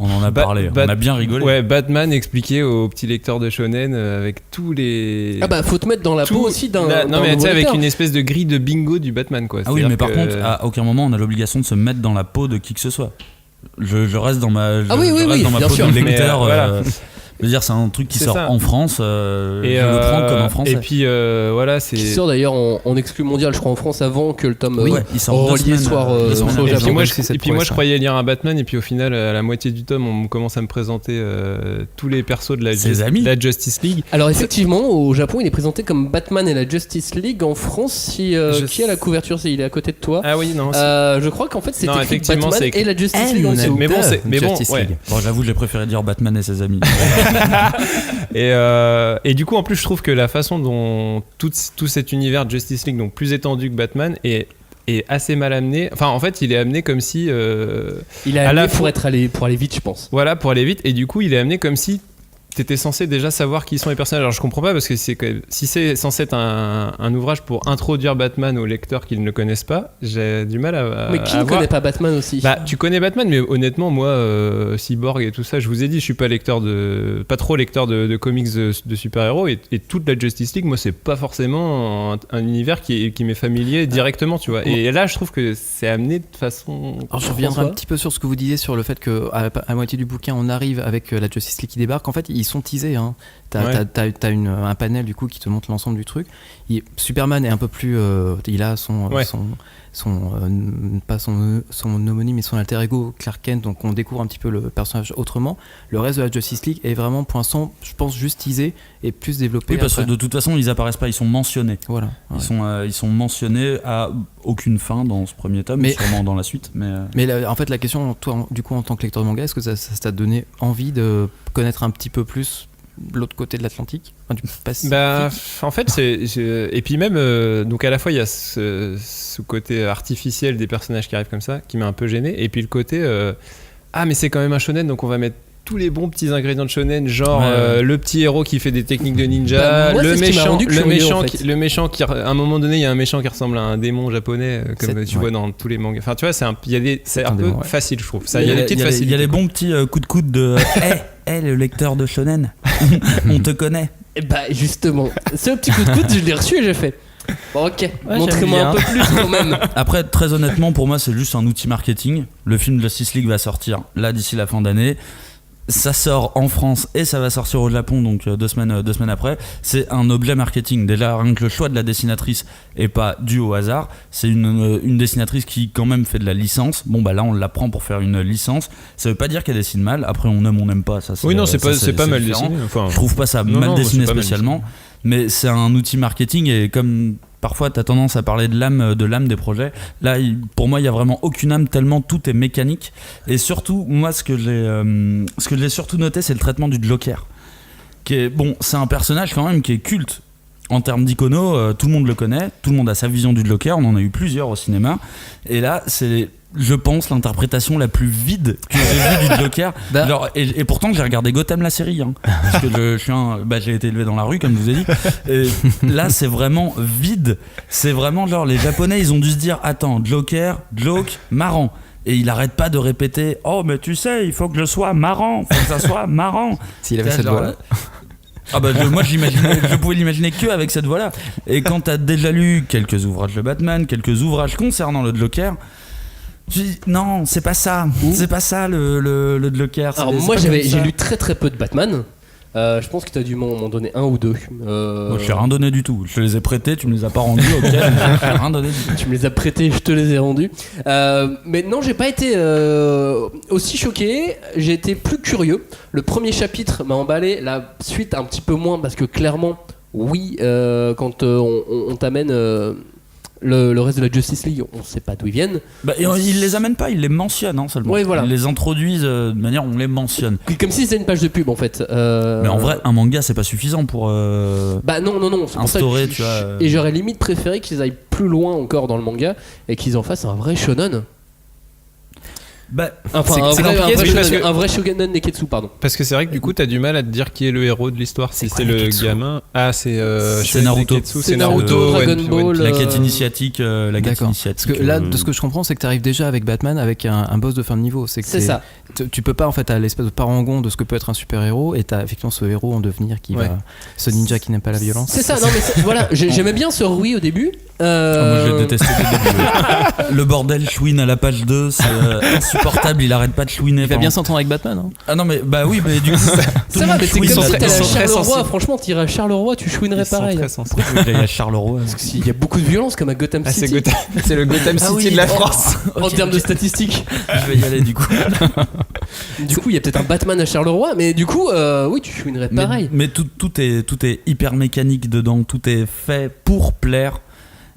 On en a parlé, on a bien rigolé. Ouais, Batman expliqué aux petits lecteurs de shonen avec tous les... Ah bah faut te mettre dans la peau aussi d'un... Non mais tu sais, avec une espèce de grille de bingo du Batman quoi. Ah oui, C'est-à-dire mais par que- contre, à aucun moment on a l'obligation de se mettre dans la peau de qui que ce soit. Je reste dans ma, Ah oui, je reste dans ma bien peau sûr. de lecteur. Mais, voilà. Je veux dire, c'est un truc qui C'est sort ça. en France, je le prends comme en français. Et puis voilà, c'est. Qui sort d'ailleurs en exclu mondial, je crois, en France avant que le tome Oui, il sort 2 relié semaines, soit deux semaines soit au après. Japon. Et puis moi, je croyais lire un Batman, et puis au final, à la moitié du tome, on commence à me présenter tous les persos de la Justice League. Alors effectivement, au Japon, il est présenté comme Batman et la Justice League. En France, qui a la couverture, il est à côté de toi. Ah oui, non. Je crois qu'en fait, c'est Non, écrit effectivement, Batman c'est écrit. et la Justice League en dessous. Mais bon, Justice ouais. League. Bon, j'avoue, j'ai préféré dire Batman et ses amis. Et du coup, en plus, je trouve que la façon dont tout cet univers Justice League, donc plus étendu que Batman, est assez mal amené. Enfin, en fait, il est amené comme si. Il est amené pour aller vite, je pense. Voilà, pour aller vite. Et du coup, il est amené comme si t'étais censé déjà savoir qui sont les personnages. Alors, je comprends pas parce que si c'est censé être un ouvrage pour introduire Batman aux lecteurs qui ne le connaissent pas, j'ai du mal à. Mais qui ne connaît pas Batman aussi? Bah, tu connais Batman, mais honnêtement, moi, Cyborg et tout ça, je vous ai dit, je suis pas trop lecteur de comics de super-héros, et toute la Justice League, moi, c'est pas forcément un univers qui m'est familier directement, tu vois. Et là, je trouve que c'est amené de façon. Alors je reviendrai un petit peu sur ce que vous disiez sur le fait que à moitié du bouquin, on arrive avec la Justice League qui débarque. En fait, ils sont teasés. Hein. T'as un panel du coup qui te montre l'ensemble du truc. Superman est un peu plus. Il a pas son homonyme, mais son alter ego Clark Kent, donc on découvre un petit peu le personnage autrement. Le reste de la Justice League est vraiment pour l'instant, je pense, juste teasé et plus développé. Oui, parce que de toute façon, ils apparaissent pas, ils sont mentionnés. Voilà. Ouais. Ils sont mentionnés à aucune fin dans ce premier tome, sûrement dans la suite. Mais en fait, la question, toi, du coup, en tant que lecteur de manga, est-ce que ça t'a donné envie de connaître un petit peu plus l'autre côté de l'Atlantique, du Pacifique? En fait, et puis même, donc à la fois il y a ce côté artificiel des personnages qui arrivent comme ça, qui m'a un peu gêné, et puis le côté mais c'est quand même un shonen, donc on va mettre tous les bons petits ingrédients de shonen, genre le petit héros qui fait des techniques de ninja, moi, le méchant qui, à un moment donné, il y a un méchant qui ressemble à un démon japonais, comme tu vois dans tous les mangas. Enfin, tu vois, c'est un peu facile, je trouve. Il y a des petites facilités. Il y a les bons petits coups de coude de hey, le lecteur de shonen, on te connaît. Et bah justement, ce petit coup de coude, je l'ai reçu et j'ai fait. Bon, ok, montrez-moi un peu plus quand même. Après, très honnêtement, pour moi, c'est juste un outil marketing. Le film Justice League va sortir là d'ici la fin d'année. Ça sort en France et ça va sortir au Japon, donc 2 semaines après. C'est un objet marketing. Déjà, rien que le choix de la dessinatrice est pas dû au hasard. C'est une dessinatrice qui quand même fait de la licence. Bon bah là on la prend pour faire une licence. Ça veut pas dire qu'elle dessine mal. Après on aime, on n'aime pas. Ça, oui non, c'est pas mal dessiné. Enfin, je trouve pas ça mal dessiné spécialement. Mais c'est un outil marketing, et comme parfois tu as tendance à parler de l'âme des projets, là pour moi il n'y a vraiment aucune âme, tellement tout est mécanique. Et surtout, moi ce que j'ai surtout noté, c'est le traitement du Joker, qui est, bon, c'est un personnage quand même qui est culte en termes d'icono, tout le monde le connaît, tout le monde a sa vision du Joker, on en a eu plusieurs au cinéma, et là c'est, je pense, l'interprétation la plus vide que j'ai vue du Joker. Genre, et pourtant j'ai regardé Gotham, la série, hein, parce que j'ai été élevé dans la rue, comme je vous ai dit. Et là c'est vraiment vide. C'est vraiment genre, les Japonais ils ont dû se dire, attends, Joker, joke, marrant. Et il arrête pas de répéter, oh mais tu sais, il faut que je sois marrant, faut que ça soit marrant. S'il avait cette voix-là. Moi je pouvais l'imaginer que avec cette voix-là. Et quand t'as déjà lu quelques ouvrages de Batman, quelques ouvrages concernant le Joker, je dis, non, c'est pas ça. C'est pas ça le Joker. Alors moi j'ai lu très très peu de Batman. Je pense que tu as dû m'en donner un ou deux. Moi, je t'ai rien donné du tout. Je te les ai prêtés, tu me les as pas rendus. Ok, je t'ai rien donné du tout. Tu me les as prêtés, je te les ai rendus. Mais non, j'ai pas été aussi choqué. J'ai été plus curieux. Le premier chapitre m'a emballé. La suite un petit peu moins, parce que clairement, oui, quand on t'amène le reste de la Justice League, on sait pas d'où ils viennent. Ils les amènent pas, ils les mentionnent seulement. Ouais, voilà. Ils les introduisent de manière, on les mentionne. Comme si c'était une page de pub en fait. Mais en vrai, un manga c'est pas suffisant pour non, c'est instaurer, pour ça que et j'aurais limite préféré qu'ils aillent plus loin encore dans le manga et qu'ils en fassent un vrai shonen. Un vrai shonen neketsu, pardon. Parce que c'est vrai que du coup t'as du mal à te dire qui est le héros de l'histoire. Si c'est le gamin. C'est Naruto. C'est Naruto, Dragon Ball, la quête initiatique. Parce que là, de ce que je comprends, c'est que t'arrives déjà avec Batman avec un boss de fin de niveau. C'est ça. Tu peux pas, en fait, t'as l'espèce de parangon de ce que peut être un super héros, et t'as effectivement ce héros en devenir qui va, ce ninja qui n'aime pas la violence. C'est ça. Non mais voilà, j'aimais bien ce Rui au début. Moi je l'ai détesté dès le début. Le bordel chouine à la page 2, c'est insupportable. insupportable, il arrête pas de chouiner. Il va bien s'entendre avec Batman. Hein. Ah non, mais bah oui, mais du coup. Ça va, mais c'est comme si t'allais à Charleroi. sensibles. Franchement, t'irais à Charleroi, tu chouinerais pareil. Pourquoi tu veux que j'aille à Charleroi? Parce qu'il y a beaucoup de violence comme à Gotham City. C'est le Gotham City de la France. En termes de statistiques. Je vais y aller du coup. Du coup, il y a peut-être un Batman à Charleroi, mais du coup, oui, tu chouinerais pareil. Mais tout est hyper mécanique dedans, tout est fait pour plaire.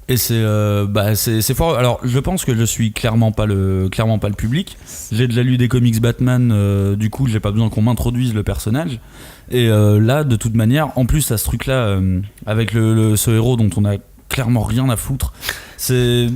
Et c'est fort. Alors je pense que je suis clairement pas le public. J'ai déjà lu des comics Batman, du coup j'ai pas besoin qu'on m'introduise le personnage. Et là de toute manière, en plus à ce truc là avec ce héros dont on a clairement rien à foutre. Ces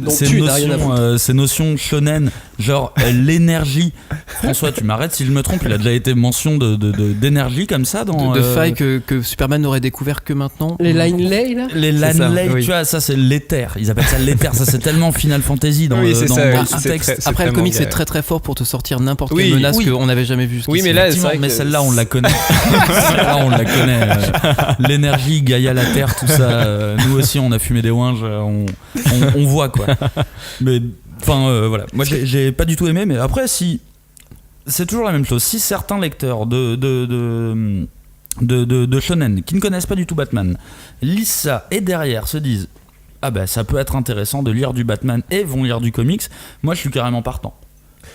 notions shonen, genre l'énergie. François, tu m'arrêtes si je me trompe, il a déjà été mention d'énergie comme ça dans. De failles que Superman n'aurait découvert que maintenant. Les line lay là. Les line lay, tu vois, ça c'est l'éther. Ils appellent ça l'éther. Ça c'est tellement Final Fantasy dans le sous-texte. Après le comic c'est très très fort pour te sortir n'importe quelle menace qu'on n'avait jamais vue. Oui, mais là, mais celle-là on la connaît. Celle-là on la connaît. L'énergie, Gaïa la terre, tout ça. Nous aussi on a fumé des ouinges. On voit quoi. Mais enfin voilà. Moi j'ai pas du tout aimé, mais après si c'est toujours la même chose. Si certains lecteurs de shonen qui ne connaissent pas du tout Batman lisent ça et derrière se disent ah bah ça peut être intéressant de lire du Batman et vont lire du comics, moi je suis carrément partant.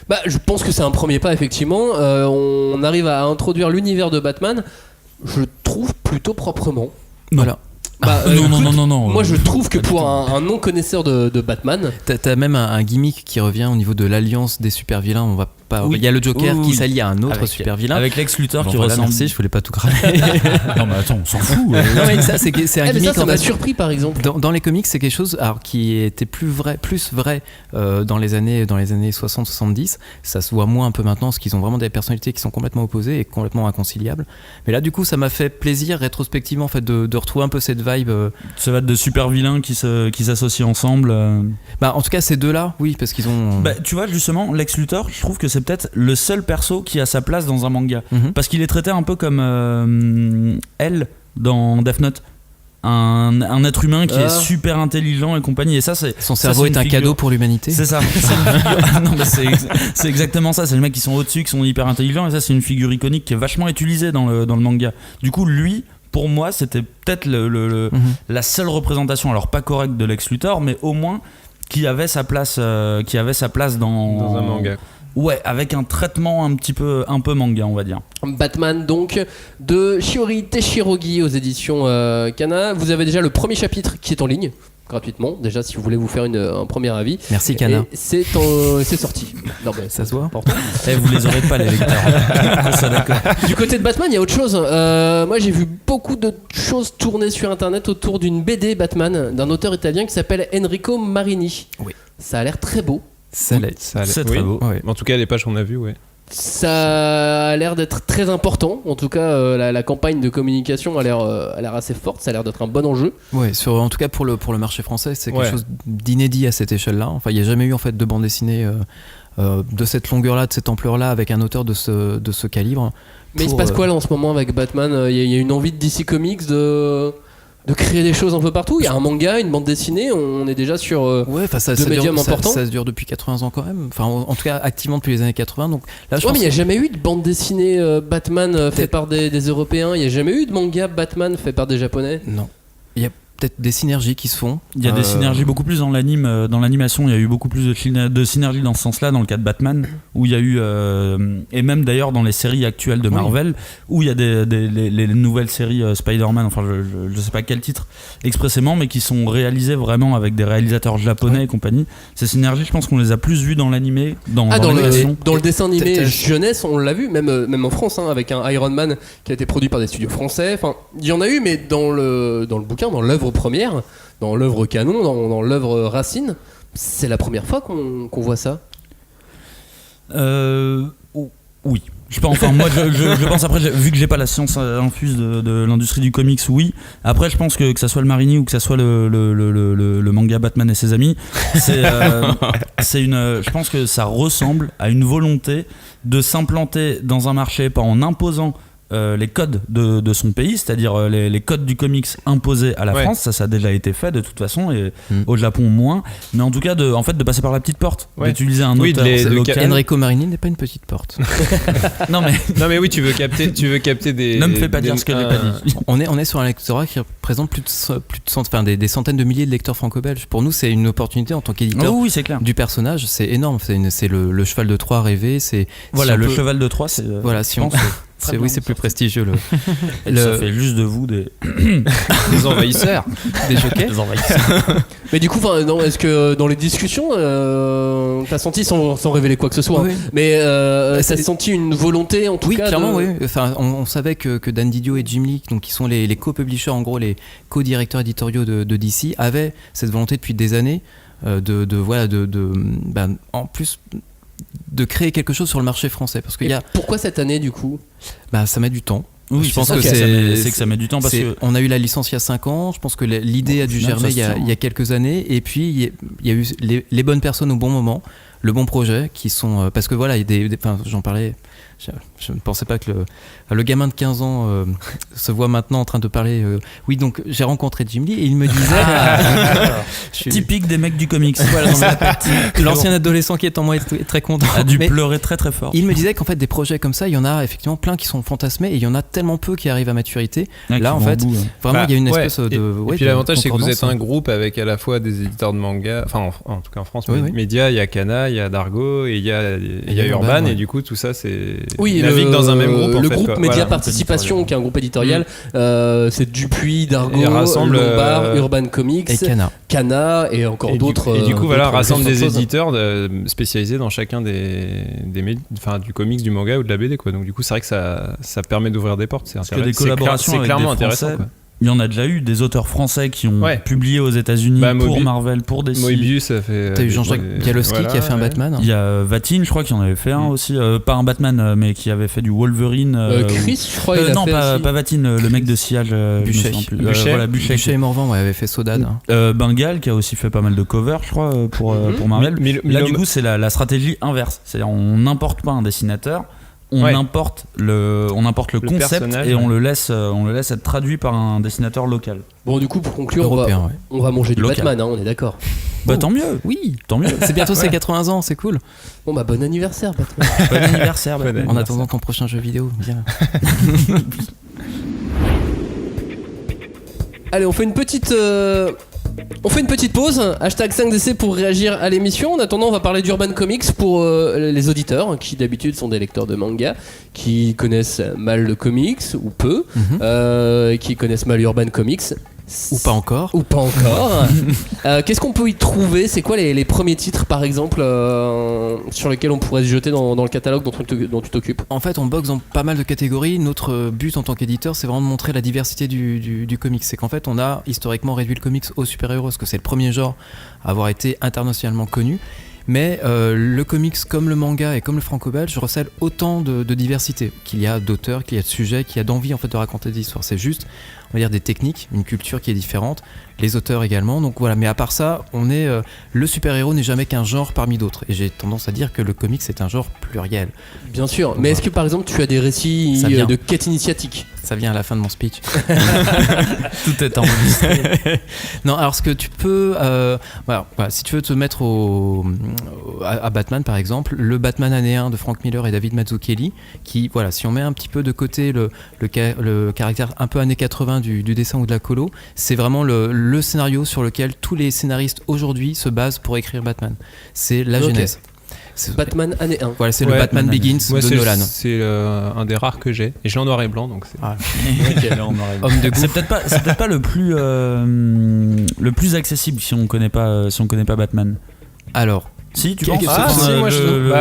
Bah je pense que c'est un premier pas effectivement. On arrive à introduire l'univers de Batman, je trouve plutôt proprement. Non. Voilà. Non. Moi je trouve que pour un non-connaisseur de Batman, t'as même un gimmick qui revient au niveau de l'alliance des super vilains. On va pas. Il y a le Joker qui s'allie à un autre super vilain. Avec Lex Luthor qui ressemble. ressemble. Je voulais pas tout cramer. Non mais attends, on s'en fout. Non mais ça c'est un gimmick. Ça m'a surpris par exemple. Dans les comics c'est quelque chose qui était plus vrai dans les années 60-70. Ça se voit moins un peu maintenant parce qu'ils ont vraiment des personnalités qui sont complètement opposées et complètement inconciliables. Mais là du coup ça m'a fait plaisir rétrospectivement en fait de retrouver un peu cette vibe. Ça va être de super vilains qui s'associent ensemble. Bah en tout cas ces deux-là, oui, parce qu'ils ont. Bah tu vois justement Lex Luthor, je trouve que c'est peut-être le seul perso qui a sa place dans un manga, parce qu'il est traité un peu comme Elle dans Death Note. Un être humain qui est super intelligent et compagnie, et ça c'est son cerveau est un cadeau pour l'humanité. C'est ça. Non, mais c'est exactement ça. C'est les mecs qui sont au-dessus, qui sont hyper intelligents, et ça c'est une figure iconique qui est vachement utilisée dans le manga. Du coup lui, pour moi, c'était peut-être la seule représentation, alors pas correcte de Lex Luthor, mais au moins qui avait sa place dans un manga. Ouais, avec un traitement un peu manga, on va dire. Batman donc de Shiori Teshirogi aux éditions Kana. Vous avez déjà le premier chapitre qui est en ligne gratuitement, déjà si vous voulez vous faire un premier avis. Merci Kana. Et c'est sorti. Non, mais ça se voit. Vous les aurez pas les lecteurs. Ça, d'accord. Du côté de Batman, il y a autre chose. Moi j'ai vu beaucoup de choses tourner sur internet autour d'une BD Batman d'un auteur italien qui s'appelle Enrico Marini. Oui. Ça a l'air très beau. C'est très beau. Ouais. En tout cas les pages qu'on a vues, ouais. Ça a l'air d'être très important. En tout cas, la campagne de communication a l'air assez forte. Ça a l'air d'être un bon enjeu. Ouais, en tout cas pour le marché français, c'est quelque chose d'inédit à cette échelle-là. Enfin, il n'y a jamais eu en fait de bande dessinée de cette longueur-là, de cette ampleur-là, avec un auteur de ce calibre. Mais il se passe quoi là en ce moment avec Batman ? Il y a une envie de DC Comics de créer des choses un peu partout. Il y a un manga, une bande dessinée, on est déjà sur deux médiums importants. Ça se dure depuis 80 ans quand même. Enfin, en tout cas, activement depuis les années 80. Donc là, mais il n'y a jamais eu de bande dessinée Batman fait par des Européens. Il n'y a jamais eu de manga Batman fait par des Japonais. Non. Il y a peut-être des synergies qui se font. Il y a des synergies beaucoup plus dans l'animation. Il y a eu beaucoup plus de synergies dans ce sens-là, dans le cas de Batman, où il y a eu et même d'ailleurs dans les séries actuelles de Marvel, où il y a les nouvelles séries Spider-Man. Enfin, je sais pas quel titre expressément, mais qui sont réalisées vraiment avec des réalisateurs japonais et compagnie. Ces synergies, je pense qu'on les a plus vues dans l'animé, dans le dessin animé jeunesse, on l'a vu même en France, avec un Iron Man qui a été produit par des studios français. Enfin, il y en a eu, mais dans le bouquin, dans l'œuvre première, dans l'œuvre canon, dans l'œuvre racine, c'est la première fois qu'on voit ça. Oui. Je pense, enfin, moi je pense, après, vu que j'ai pas la science infuse de l'industrie du comics, oui. Après, je pense que ça soit le Marini ou que ça soit le manga Batman et ses amis, je pense que ça ressemble à une volonté de s'implanter dans un marché, pas en imposant les codes de son pays, c'est-à-dire les codes du comics imposés à la France. Ça a déjà été fait de toute façon, et au Japon moins. Mais en tout cas, de passer par la petite porte, d'utiliser un auteur local. Enrico Marini n'est pas une petite porte. non mais oui, tu veux capter des. Ne me fais pas dire ce que j'ai pas dit. On est sur un lectorat qui représente plus de des centaines de milliers de lecteurs franco-belges. Pour nous, c'est une opportunité en tant qu'éditeur du personnage. C'est énorme. C'est le cheval de Troie rêvé. Cheval de Troie, c'est. Voilà, si on. C'est plus prestigieux. Ça fait juste de vous des envahisseurs, des jockeys. Mais du coup, est-ce que dans les discussions, t'as senti, sans révéler quoi que ce soit, mais t'as senti une volonté en tout cas? Oui, clairement, oui. Enfin, on savait que Dan Didio et Jim Lee, donc qui sont les co-publishers, en gros les co-directeurs éditoriaux de DC, avaient cette volonté depuis des années en plus de créer quelque chose sur le marché français, parce pourquoi cette année du coup? Ça met du temps. Oui, je pense que ça met du temps parce que on a eu la licence il y a 5 ans. Je pense que l'idée a dû germer il y a quelques années, et puis il y a eu les bonnes personnes au bon moment, le bon projet qui sont parce que voilà, j'en parlais. Je ne pensais pas que le gamin de 15 ans se voit maintenant en train de parler. Oui, donc j'ai rencontré Jim Lee et il me disait. Typique des mecs du comics. Voilà, l'ancien adolescent qui est en moi est très content. A dû pleurer très très fort. Il me disait qu'en fait, des projets comme ça, il y en a effectivement plein qui sont fantasmés et il y en a tellement peu qui arrivent à maturité. Là, en fait, vraiment, il y a une espèce de. Et puis l'avantage, c'est que vous êtes un groupe avec à la fois des éditeurs de manga, enfin en tout cas en France, Média, il y a Kana, il y a Dargo et il y a Urban, et du coup, tout ça, c'est. Oui, navigue dans un même groupe. Le groupe Média Participation, qui est un groupe éditorial, c'est Dupuis, Dargo, Lombard, Urban Comics, et Kana et encore d'autres. Et du coup, rassemble des éditeurs spécialisés dans chacun du comics, du manga ou de la BD, quoi. Donc du coup, c'est vrai que ça permet d'ouvrir des portes. Parce que des collaborations c'est clairement avec des intéressant. Il y en a déjà eu des auteurs français qui ont publié aux États-Unis pour Marvel, pour DC. Moebius, ça fait. T'as eu Jean-Jacques Bialowski qui a fait un Batman. Il y a Vatine, je crois, qui en avait fait un aussi. Pas un Batman, mais qui avait fait du Wolverine. Chris, je crois. Non, pas Vatine, le mec de Sillage. Bûcher et Morvan avait fait Sodan. Bengal, qui a aussi fait pas mal de covers, je crois, pour Marvel. Là, du coup, c'est la stratégie inverse. C'est-à-dire, on n'importe pas un dessinateur. On importe le concept et on le laisse être traduit par un dessinateur local. Bon, du coup, pour conclure, on va manger du local. Batman, on est d'accord. Tant mieux. Oui, tant mieux. C'est bientôt ses 80 ans, c'est cool. Bon, bon anniversaire, Batman. Bon anniversaire, Batman. En attendant ton prochain jeu vidéo, bien. Allez, on fait une petite pause, hashtag 5DC pour réagir à l'émission. En attendant, on va parler d'Urban Comics pour les auditeurs qui d'habitude sont des lecteurs de manga, qui connaissent mal le comics ou peu, qui connaissent mal Urban Comics. Ou pas encore. Qu'est-ce qu'on peut y trouver? C'est quoi les premiers titres par exemple sur lesquels on pourrait se jeter dans le catalogue dont tu t'occupes? En fait, on boxe dans pas mal de catégories. Notre but en tant qu'éditeur, c'est vraiment de montrer la diversité du comics. C'est qu'en fait, on a historiquement réduit le comics aux super-héros, parce que c'est le premier genre à avoir été internationalement connu. Mais le comics, comme le manga et comme le franco-belge, recèle autant de diversité qu'il y a d'auteurs, qu'il y a de sujets, qu'il y a d'envie en fait de raconter des histoires. C'est juste, on va dire, des techniques, une culture qui est différente, les auteurs également. Donc voilà. Mais à part ça, le super-héros n'est jamais qu'un genre parmi d'autres. Et j'ai tendance à dire que le comics c'est un genre pluriel. Bien sûr. Mais est-ce que par exemple tu as des récits de quête initiatique? Ça vient à la fin de mon speech. Tout est enregistré. Non, alors ce que tu peux, si tu veux te mettre à Batman par exemple, le Batman année 1 de Frank Miller et David Mazzucchelli, qui, voilà, si on met un petit peu de côté le caractère un peu années 80 du dessin ou de la colo, c'est vraiment le scénario sur lequel tous les scénaristes aujourd'hui se basent pour écrire Batman. C'est la genèse. C'est Batman année 1. Voilà, c'est le Batman Begins de Nolan. C'est un des rares que j'ai. Et je l'ai en noir et blanc, donc c'est. Homme de goût. C'est peut-être pas le plus accessible si on connaît pas Batman. Alors. Si, tu penses?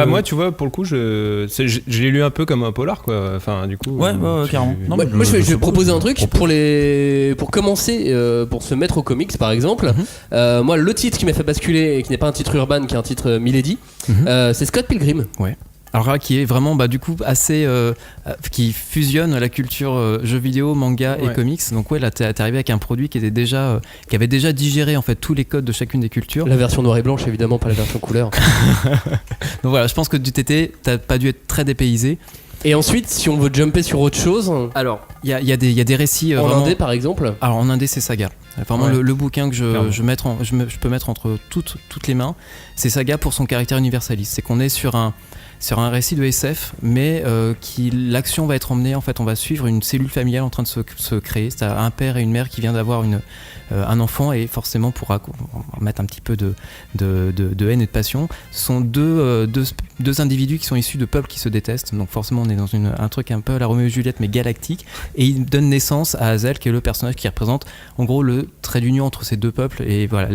Moi, tu vois, pour le coup, je l'ai lu un peu comme un polar, quoi. Enfin, du coup. Ouais, carrément. Moi, je vais proposer un truc pour commencer, pour se mettre aux comics, par exemple. Moi, le titre qui m'a fait basculer, et qui n'est pas un titre urbain, qui est un titre Milady, c'est Scott Pilgrim. Ouais. Alors là, qui est vraiment du coup assez qui fusionne la culture jeux vidéo, manga et comics. Donc là t'es arrivé avec un produit qui avait déjà digéré en fait tous les codes de chacune des cultures. La version noir et blanche évidemment, pas la version couleur. Donc voilà, je pense que t'as pas dû être très dépaysé. Et ensuite, si on veut jumper sur autre chose, Alors, il y a des récits en vraiment... indé par exemple. Alors en indé, c'est Saga. Vraiment Ouais. le bouquin que je peux mettre entre toutes les mains, c'est Saga pour son caractère universaliste. C'est qu'on est sur un récit de SF, mais l'action va être emmenée, en fait, on va suivre une cellule familiale en train de se créer. C'est un père et une mère qui vient d'avoir un enfant, et forcément, pour mettre un petit peu de haine et de passion, ce sont deux individus qui sont issus de peuples qui se détestent. Donc forcément, on est dans un truc un peu à la Roméo et Juliette, mais galactique. Et il donne naissance à Azel, qui est le personnage qui représente, en gros, le trait d'union entre ces deux peuples, et voilà,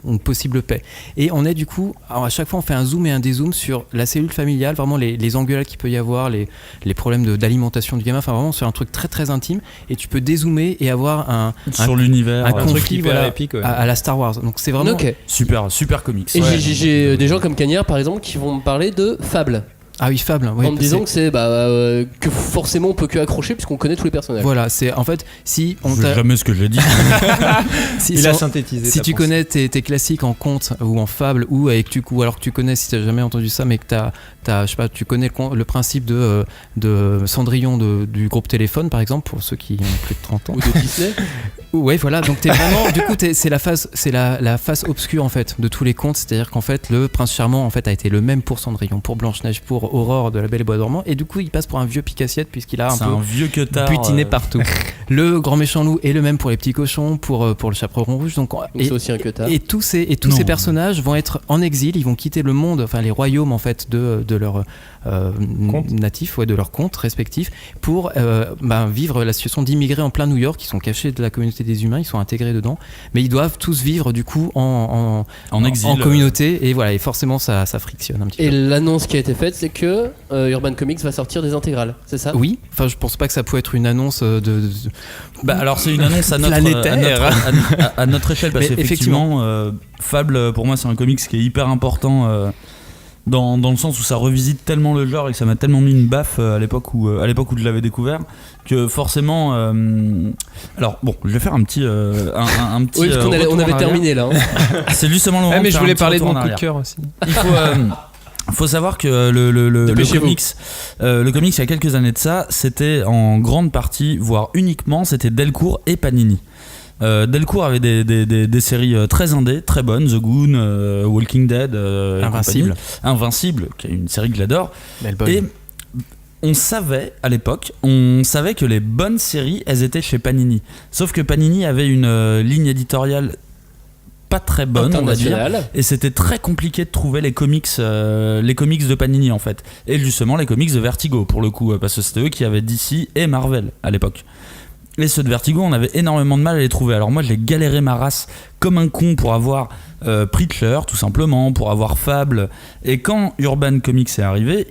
une possible paix. Et on est du coup, alors à chaque fois, on fait un zoom et un dézoom sur la cellule familiale, vraiment les engueulades qu'il peut y avoir, les problèmes d'alimentation du gamin, enfin vraiment sur un truc très très intime, et tu peux dézoomer et avoir sur l'univers, un truc conflit hyper voilà, épique, ouais. à la Star Wars. Donc c'est vraiment Ok. super comics. Et j'ai des gens comme Cagnard par exemple qui vont me parler de Fable. Ah oui, Fable, oui, en me disant que c'est que forcément on peut que accrocher puisqu'on connaît tous les personnages. Voilà, c'est en fait si on Je sais jamais ce que j'ai dit. Il a synthétisé. Si tu connais tes classiques en conte ou en fable, ou alors que tu connais, si tu n'as jamais entendu ça, mais que je sais pas, tu connais le principe de Cendrillon du groupe Téléphone par exemple, pour ceux qui ont plus de 30 ans. Ou de Disney. Ouais, voilà, donc t'es vraiment, du coup, c'est la face obscure en fait de tous les contes, c'est-à-dire qu'en fait le prince charmant en fait a été le même pour Cendrillon, pour Blanche-Neige, pour Aurore de La Belle et Bois dormant, et du coup il passe pour un vieux pique-assiette puisqu'il a un vieux queutard butiné partout. Le grand méchant loup est le même pour les petits cochons, pour le chaperon rouge, donc c'est aussi un queutard. Et tous ces personnages vont être en exil, ils vont quitter le monde, enfin les royaumes en fait de leur natifs, de leurs contes respectifs, pour vivre la situation d'immigrés en plein New York, qui sont cachés de la communauté des humains, ils sont intégrés dedans, mais ils doivent tous vivre du coup en exil, en communauté, et voilà, et forcément ça frictionne un petit peu. Et l'annonce qui a été faite, c'est que Urban Comics va sortir des intégrales, c'est ça? Oui, enfin je pense pas que ça pouvait être une annonce alors c'est une annonce à notre échelle, parce qu'effectivement Fable pour moi c'est un comics qui est hyper important dans le sens où ça revisite tellement le genre et que ça m'a tellement mis une baffe à l'époque où je l'avais découvert, que forcément alors bon, je vais faire un petit oui, parce qu'on avait terminé là, hein. C'est justement le moment mais je voulais parler de mon coup de cœur aussi. Il faut savoir que le comics il y a quelques années de ça, c'était en grande partie, voire uniquement, c'était Delcourt et Panini. Delcourt avait des séries très indé, très bonnes, The Goon, Walking Dead, Invincible, qui est une série que j'adore. Et on savait à l'époque, que les bonnes séries, elles étaient chez Panini. Sauf que Panini avait une ligne éditoriale pas très bonne, on va dire, et c'était très compliqué de trouver les comics de Panini en fait, et justement les comics de Vertigo pour le coup, parce que c'était eux qui avaient DC et Marvel à l'époque. Et ceux de Vertigo, on avait énormément de mal à les trouver. Alors moi, j'ai galéré ma race comme un con pour avoir Preacher, tout simplement, pour avoir Fable. Et quand Urban Comics est arrivé,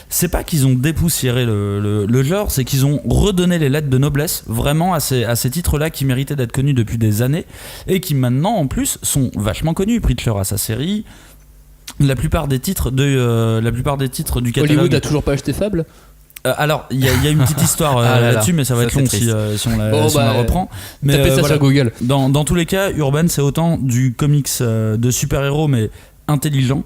c'est pas qu'ils ont dépoussiéré le genre, c'est qu'ils ont redonné les lettres de noblesse vraiment à ces titres-là qui méritaient d'être connus depuis des années et qui maintenant, en plus, sont vachement connus. Preacher a sa série. La plupart des titres du catalogue. Hollywood a toujours pas acheté Fable. Alors, il y a une petite histoire là-dessus, mais ça va être long si on la reprend. Mais tapez ça sur Google. Dans tous les cas, Urban, c'est autant du comics de super-héros, mais intelligent,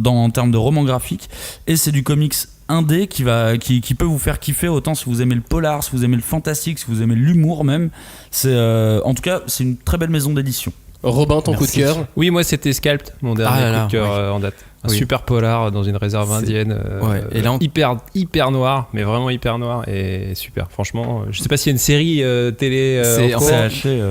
en termes de roman graphique, et c'est du comics indé qui peut vous faire kiffer autant si vous aimez le polar, si vous aimez le fantastique, si vous aimez l'humour même. En tout cas, c'est une très belle maison d'édition. Robin, ton coup de cœur? Oui, moi c'était Scalped, mon dernier coup de cœur en date. Un super polar dans une réserve indienne, et là, hyper noir, mais vraiment hyper noir et super. Franchement, je sais pas s'il y a une série télé.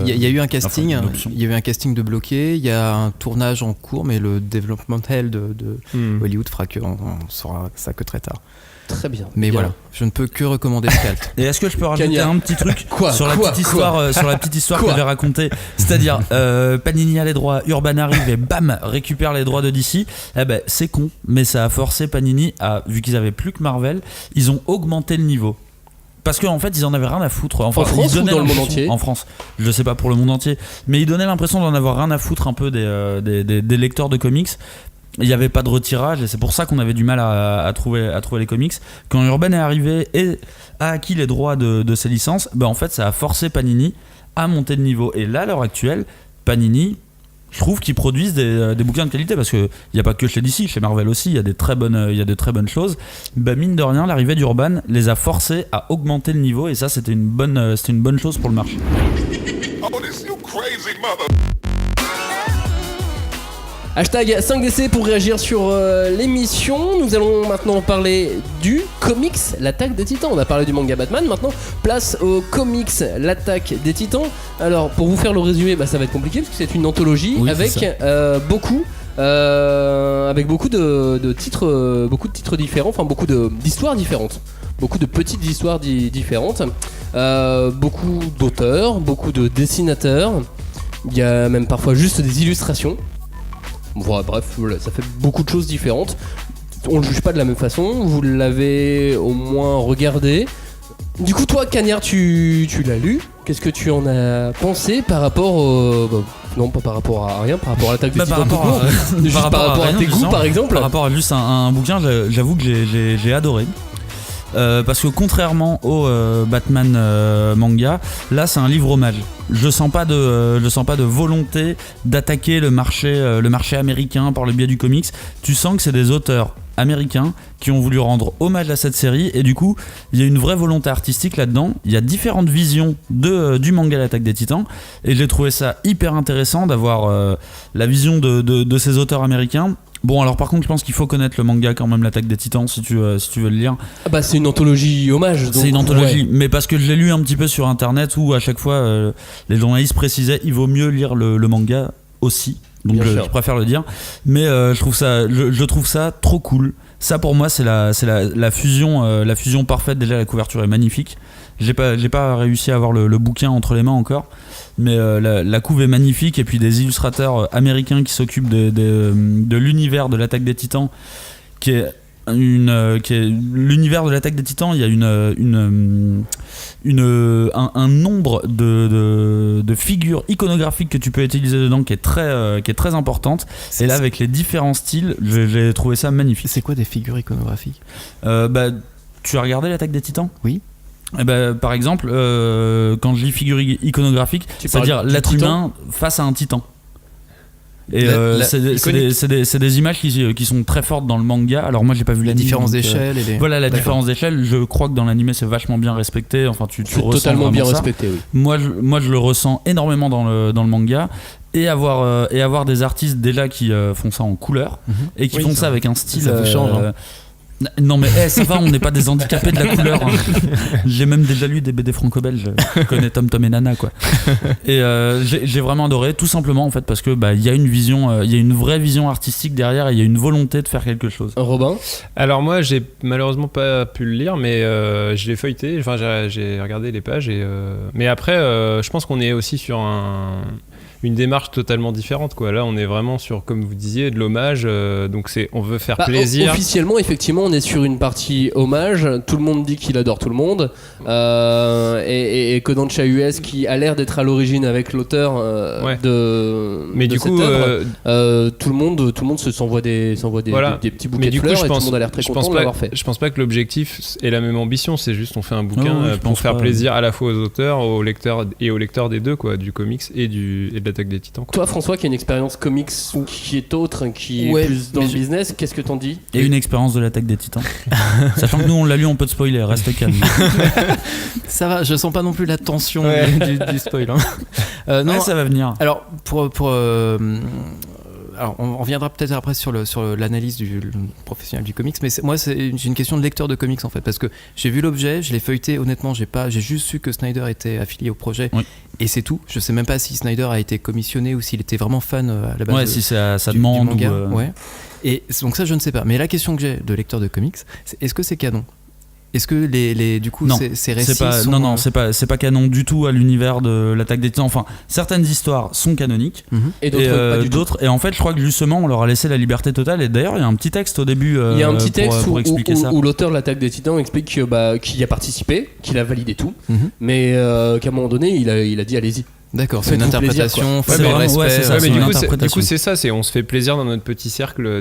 Il y a eu un casting, il y a eu un casting de bloqué, il y a un tournage en cours, mais le development hell de Hollywood fera qu'on saura ça que très tard. Très bien. Mais voilà, je ne peux que recommander Scalped. Et est-ce que je peux rajouter un petit truc sur la petite histoire que j'avais racontée, c'est-à-dire Panini a les droits, Urban arrive et bam, récupère les droits de DC. Eh ben c'est con, mais ça a forcé Panini vu qu'ils avaient plus que Marvel, ils ont augmenté le niveau. Parce qu'en fait, ils en avaient rien à foutre. Enfin, en France ou dans le monde entier? En France. Je sais pas pour le monde entier. Mais ils donnaient l'impression d'en avoir rien à foutre un peu des lecteurs de comics. Il n'y avait pas de retirage et c'est pour ça qu'on avait du mal à trouver les comics. Quand Urban est arrivé et a acquis les droits de ses licences, en fait, ça a forcé Panini à monter de niveau. Et là, à l'heure actuelle, Panini je trouve qu'ils produisent des bouquins de qualité, parce qu'il n'y a pas que chez DC, chez Marvel aussi, il y a de très bonnes choses. Bah, mine de rien, l'arrivée d'Urban les a forcés à augmenter le niveau, et ça, c'était une bonne chose pour le marché. Oh, this you crazy mother. Hashtag 5DC pour réagir sur l'émission. Nous allons maintenant parler du comics L'Attaque des Titans. On a parlé du manga Batman, maintenant place au comics L'Attaque des Titans. Alors pour vous faire le résumé, ça va être compliqué parce que c'est une anthologie avec beaucoup de titres différents, enfin beaucoup d'histoires différentes. Beaucoup de petites histoires différentes, beaucoup d'auteurs, beaucoup de dessinateurs. Il y a même parfois juste des illustrations. Voilà, bref, ça fait beaucoup de choses différentes. On ne juge pas de la même façon. Vous l'avez au moins regardé. Du coup, toi, Cagnard, tu l'as lu. Qu'est-ce que tu en as pensé par rapport non, pas par rapport à rien, par rapport à l'Attaque des Titans tout court. Juste par rapport à tes goûts, par exemple. Par rapport à juste un bouquin, j'avoue que j'ai adoré. Parce que contrairement au Batman manga, là c'est un livre hommage. Je sens pas de volonté d'attaquer le marché américain par le biais du comics. Tu sens que c'est des auteurs américains qui ont voulu rendre hommage à cette série, et du coup il y a une vraie volonté artistique là-dedans. Il y a différentes visions du manga L'Attaque des Titans, et j'ai trouvé ça hyper intéressant d'avoir la vision de ces auteurs américains. Bon, alors par contre, je pense qu'il faut connaître le manga quand même, L'Attaque des Titans, si tu veux le lire. Ah bah c'est une anthologie hommage. Donc, c'est une anthologie, ouais. Mais parce que je l'ai lu un petit peu sur internet où à chaque fois les journalistes précisaient il vaut mieux lire le manga aussi. Donc je préfère le dire. Mais je trouve ça trop cool. Ça pour moi c'est la fusion parfaite. Déjà la couverture est magnifique. J'ai pas réussi à avoir le bouquin entre les mains encore. Mais la couve est magnifique, et puis des illustrateurs américains qui s'occupent de l'univers de l'Attaque des Titans, qui est l'univers de l'Attaque des Titans. Il y a un nombre de figures iconographiques que tu peux utiliser dedans qui est très importante. Et là, avec les différents styles, j'ai trouvé ça magnifique. C'est quoi des figures iconographiques ? Tu as regardé l'Attaque des Titans ? Oui. Par exemple, quand je lis figure iconographique, c'est-à-dire l'être humain face à un titan. Et c'est des images qui sont très fortes dans le manga. Alors moi j'ai pas vu la différence d'échelle. Voilà, la différence d'échelle. Je crois que dans l'animé c'est vachement bien respecté. Enfin tu ressens totalement bien ça. respecté. Oui. Moi je le ressens énormément dans le manga. Et avoir des artistes déjà qui font ça en couleur, et qui font ça avec un style. Ça vous change. Non mais ça va, on n'est pas des handicapés de la couleur. J'ai même déjà lu des BD franco-belges. Je connais Tom et Nana quoi. Et j'ai vraiment adoré, tout simplement en fait parce que il y a une vision, il y a une vraie vision artistique derrière, et il y a une volonté de faire quelque chose. Robin ? Alors moi j'ai malheureusement pas pu le lire, mais je l'ai feuilleté. Enfin j'ai regardé les pages mais après je pense qu'on est aussi sur une démarche totalement différente quoi. Là on est vraiment sur, comme vous disiez, de l'hommage, donc on veut faire plaisir. Officiellement effectivement on est sur une partie hommage. Tout le monde dit qu'il adore tout le monde, et Kodansha US qui a l'air d'être à l'origine avec l'auteur mais de du cette coup œuvre. Tout le monde s'envoie des petits bouquets de fleurs, et tout le monde a l'air très content de l'avoir fait. Je pense pas que l'objectif est la même ambition, c'est juste on fait un bouquin pour faire plaisir à la fois aux auteurs, aux lecteurs des deux quoi, du comics et de l'Attaque des Titans quoi. Toi François qui a une expérience comics qui est autre, qui est plus dans le business, qu'est-ce que t'en dis ? Et une expérience de l'Attaque des Titans. Sachant que nous on l'a lu, on peut te spoiler, reste calme. Ça va, je sens pas non plus la tension du spoil. Non, ça va venir. Alors alors on reviendra peut-être après sur l'analyse du professionnel du comics, mais j'ai une question de lecteur de comics en fait, parce que j'ai vu l'objet, je l'ai feuilleté, honnêtement j'ai juste su que Snyder était affilié au projet, et c'est tout. Je sais même pas si Snyder a été commissionné ou s'il était vraiment fan à la base. Ouais, si c'est à sa demande du manga. Ouais. Et donc ça je ne sais pas, mais la question que j'ai de lecteur de comics, c'est est-ce que c'est canon ? Est-ce que du coup ces récits sont... Non, c'est pas canon du tout à l'univers de l'Attaque des Titans. Enfin, certaines histoires sont canoniques, et d'autres pas du tout. Et en fait, je crois que justement, on leur a laissé la liberté totale. Et d'ailleurs, il y a un petit texte au début. Il y a un petit texte pour expliquer ça. où l'auteur de l'Attaque des Titans explique qu'il y a participé, qu'il a validé tout, mais qu'à un moment donné, il a dit allez-y. D'accord, c'est une interprétation, c'est respect. Mais du coup, c'est ça, on se fait plaisir dans notre petit cercle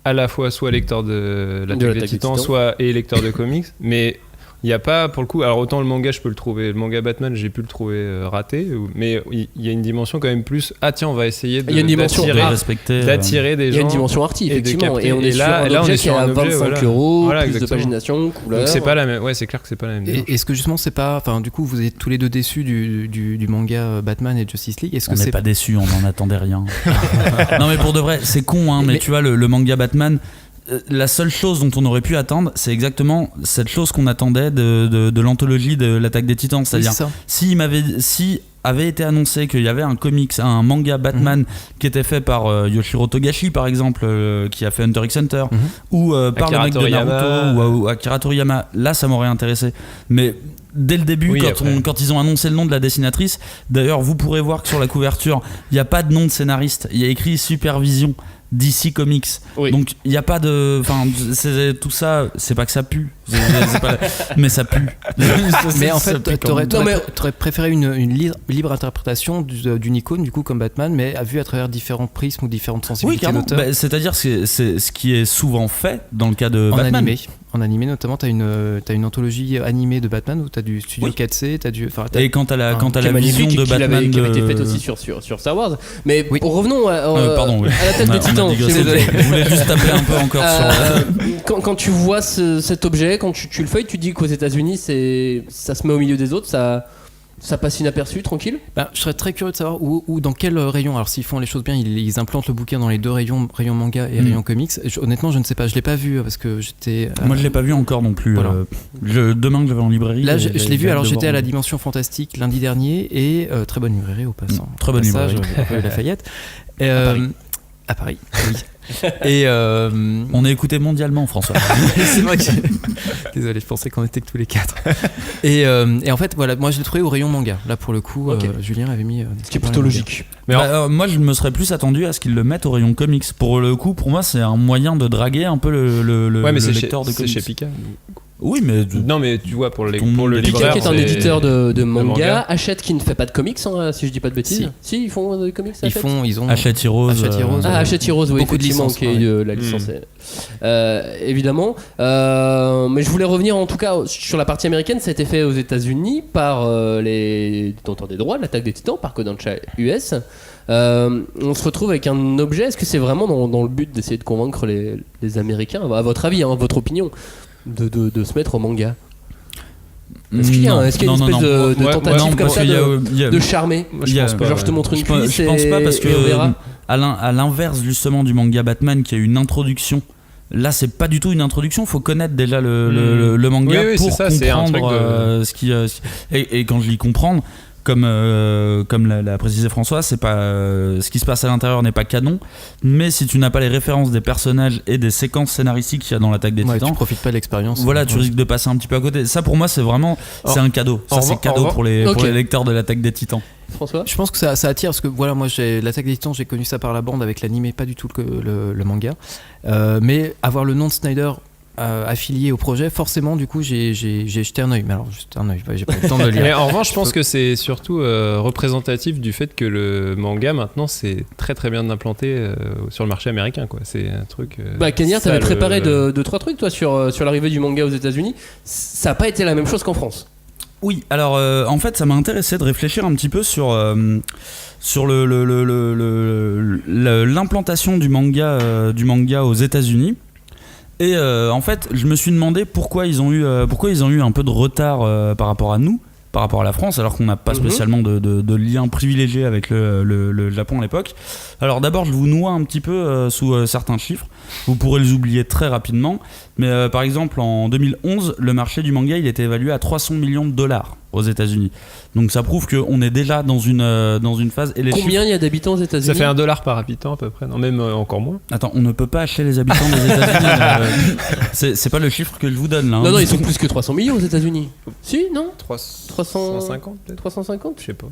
à la fois soit lecteur de l'Attaque des Titans, soit lecteur de comics, mais Il y a pas, pour le coup, alors autant le manga, je peux le trouver, le manga Batman, j'ai pu le trouver raté, mais il y a une dimension quand même plus. Ah tiens, on va essayer Il y a une dimension d'attirer des gens. Il y a une dimension arty, effectivement. Et on est sur un objet qui est à 25 €, plus de pagination, couleur. Donc c'est pas la même. Ouais, c'est clair que c'est pas la même. Et est-ce que justement c'est pas, enfin du coup vous êtes tous les deux déçus du manga Batman et Justice League. Est-ce que on n'est pas déçus, on n'en attendait rien. Non mais pour de vrai, c'est con, hein, mais tu vois le manga Batman. La seule chose dont on aurait pu attendre, c'est exactement cette chose qu'on attendait de l'anthologie de l'Attaque des Titans. C'est-à-dire, si avait été annoncé qu'il y avait un comics, un manga Batman qui était fait par Yoshiro Togashi par exemple, qui a fait Hunter x Hunter, ou par le mec de Naruto ou Akira Toriyama, là ça m'aurait intéressé. Mais dès le début, quand ils ont annoncé le nom de la dessinatrice, d'ailleurs vous pourrez voir que sur la couverture, il n'y a pas de nom de scénariste, il y a écrit Supervision DC Comics. Donc il n'y a pas de, enfin tout ça, c'est pas que ça pue, mais ça pue. Mais en fait t'aurais préféré une libre interprétation d'une icône du coup comme Batman, mais vu à travers différents prismes ou différentes sensibilités d'auteur. C'est-à-dire c'est ce qui est souvent fait dans le cas de Batman. En animé notamment, t'as une anthologie animée de Batman où t'as du Studio 4C, et quand t'as la vision de Batman qui avait été faite aussi sur Star Wars. Mais revenons à l'Attaque des Titans. Je voulais juste taper un peu encore sur. Quand tu vois cet objet, quand tu le feuilles, tu dis qu'aux États-Unis, ça se met au milieu des autres, ça passe inaperçu, tranquille. Je serais très curieux de savoir où dans quel rayon. Alors s'ils font les choses bien, ils implantent le bouquin dans les deux rayons manga et rayon comics. Honnêtement, je ne sais pas, je l'ai pas vu parce que j'étais. Moi, je l'ai pas vu encore non plus. Voilà. Demain que je vais en librairie. Là, je l'ai vu. Alors j'étais à la Dimension Fantastique lundi dernier et très bonne librairie au passant. Très bonne librairie. Lafayette. À Paris. Oui. Et on est écouté mondialement, François. C'est vrai que désolé, je pensais qu'on était que tous les quatre. Et en fait, voilà, moi je l'ai trouvé au rayon manga. Là pour le coup, Julien avait mis. Ce qui est plutôt logique. Mais moi je me serais plus attendu à ce qu'ils le mettent au rayon comics. Pour le coup, pour moi, c'est un moyen de draguer un peu le lecteur de comics. C'est chez Pika. Oui, mais non, mais tu vois pour le libraire, Pika qui est un éditeur de manga, Hachette qui ne fait pas de comics, hein, si je dis pas de bêtises. Si, ils font des comics. Ils ont Hachette Heroes. Hachette Heroes, oui, beaucoup de licences, qui est de la licence. Évidemment. Mais je voulais revenir en tout cas sur la partie américaine. Ça a été fait aux États-Unis par les détenteurs des droits de l'Attaque des Titans, par Kodansha US. On se retrouve avec un objet. Est-ce que c'est vraiment dans le but d'essayer de convaincre les Américains, à votre avis, votre opinion, de se mettre au manga? Est-ce qu'il y a une espèce de tentative comme ça de charmer? Je pense pas. Genre je te montre une cuisse. Je pense pas parce que à l'inverse justement du manga Batman qui a une introduction. Là, c'est pas du tout une introduction. Faut connaître déjà le manga pour comprendre ce qui. Et quand je dis comprendre, comme l'a précisé François, c'est pas ce qui se passe à l'intérieur n'est pas canon, mais si tu n'as pas les références des personnages et des séquences scénaristiques qu'il y a dans l'Attaque des Titans, tu profites pas de l'expérience. Voilà, tu risques de passer un petit peu à côté. Ça pour moi c'est vraiment c'est un cadeau. Ça c'est cadeau pour les lecteurs de l'Attaque des Titans. François, je pense que ça attire parce que voilà, moi l'Attaque des Titans, j'ai connu ça par la bande avec l'animé, pas du tout le manga, mais avoir le nom de Snyder affilié au projet, forcément du coup j'ai jeté un œil, mais alors juste un œil, j'ai pas eu le temps de le lire. Mais en revanche je pense que c'est surtout représentatif du fait que le manga maintenant c'est très très bien implanté sur le marché américain, quoi. C'est un truc Cagnard, t'avais préparé deux trois trucs toi sur l'arrivée du manga aux États-Unis. Ça a pas été la même chose qu'en France. Oui, alors en fait ça m'a intéressé de réfléchir un petit peu sur l'implantation du manga aux États-Unis. Et en fait, je me suis demandé pourquoi ils ont eu un peu de retard par rapport à nous, par rapport à la France, alors qu'on n'a pas spécialement de lien privilégié avec le Japon à l'époque. Alors d'abord, je vous noie un petit peu sous certains chiffres. Vous pourrez les oublier très rapidement. Mais par exemple, en 2011, le marché du manga, il était évalué à 300 millions de dollars aux États-Unis. Donc ça prouve qu'on est déjà dans une phase. Et combien il y a d'habitants aux États-Unis ? Ça fait $1 par habitant à peu près, non, même encore moins. Attends, on ne peut pas acheter les habitants des États-Unis. C'est pas le chiffre que je vous donne là. Non, ils sont plus que 300 millions aux États-Unis. Si, non ? 350 peut-être. 350 ? Je sais pas.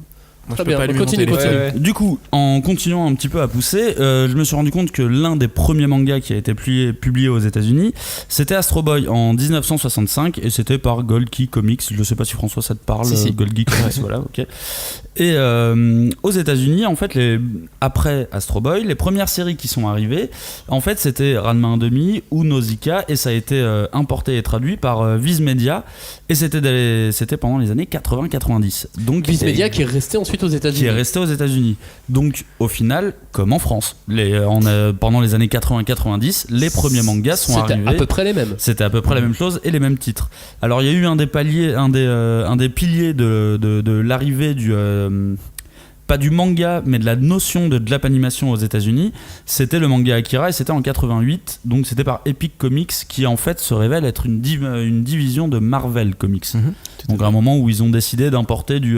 Moi, Très je peux bien, pas lui continue. monter les pieds. Du coup, en continuant un petit peu à pousser, je me suis rendu compte que l'un des premiers mangas qui a été publié aux États-Unis, c'était Astro Boy en 1965 et c'était par Gold Key Comics. Je sais pas si François ça te parle. Si. Gold Key Comics, voilà, ok. Et aux États-Unis, en fait, après Astro Boy, les premières séries qui sont arrivées, en fait, c'était Ranma 1/2 ou Nausicaa et ça a été importé et traduit par Viz Media et c'était pendant les années 80-90. Donc Viz Media qui est resté ensuite aux États-Unis. Qui est resté aux États-Unis. Donc, au final, comme en France, pendant les années 80-90, les premiers mangas sont arrivés. C'était à peu près les mêmes. C'était à peu près la même chose et les mêmes titres. Alors, il y a eu un des piliers de l'arrivée du pas du manga, mais de la notion de Japanimation aux États-Unis. C'était le manga Akira et c'était en 88. Donc, c'était par Epic Comics qui en fait se révèle être une division de Marvel Comics. Donc à un moment où ils ont décidé d'importer du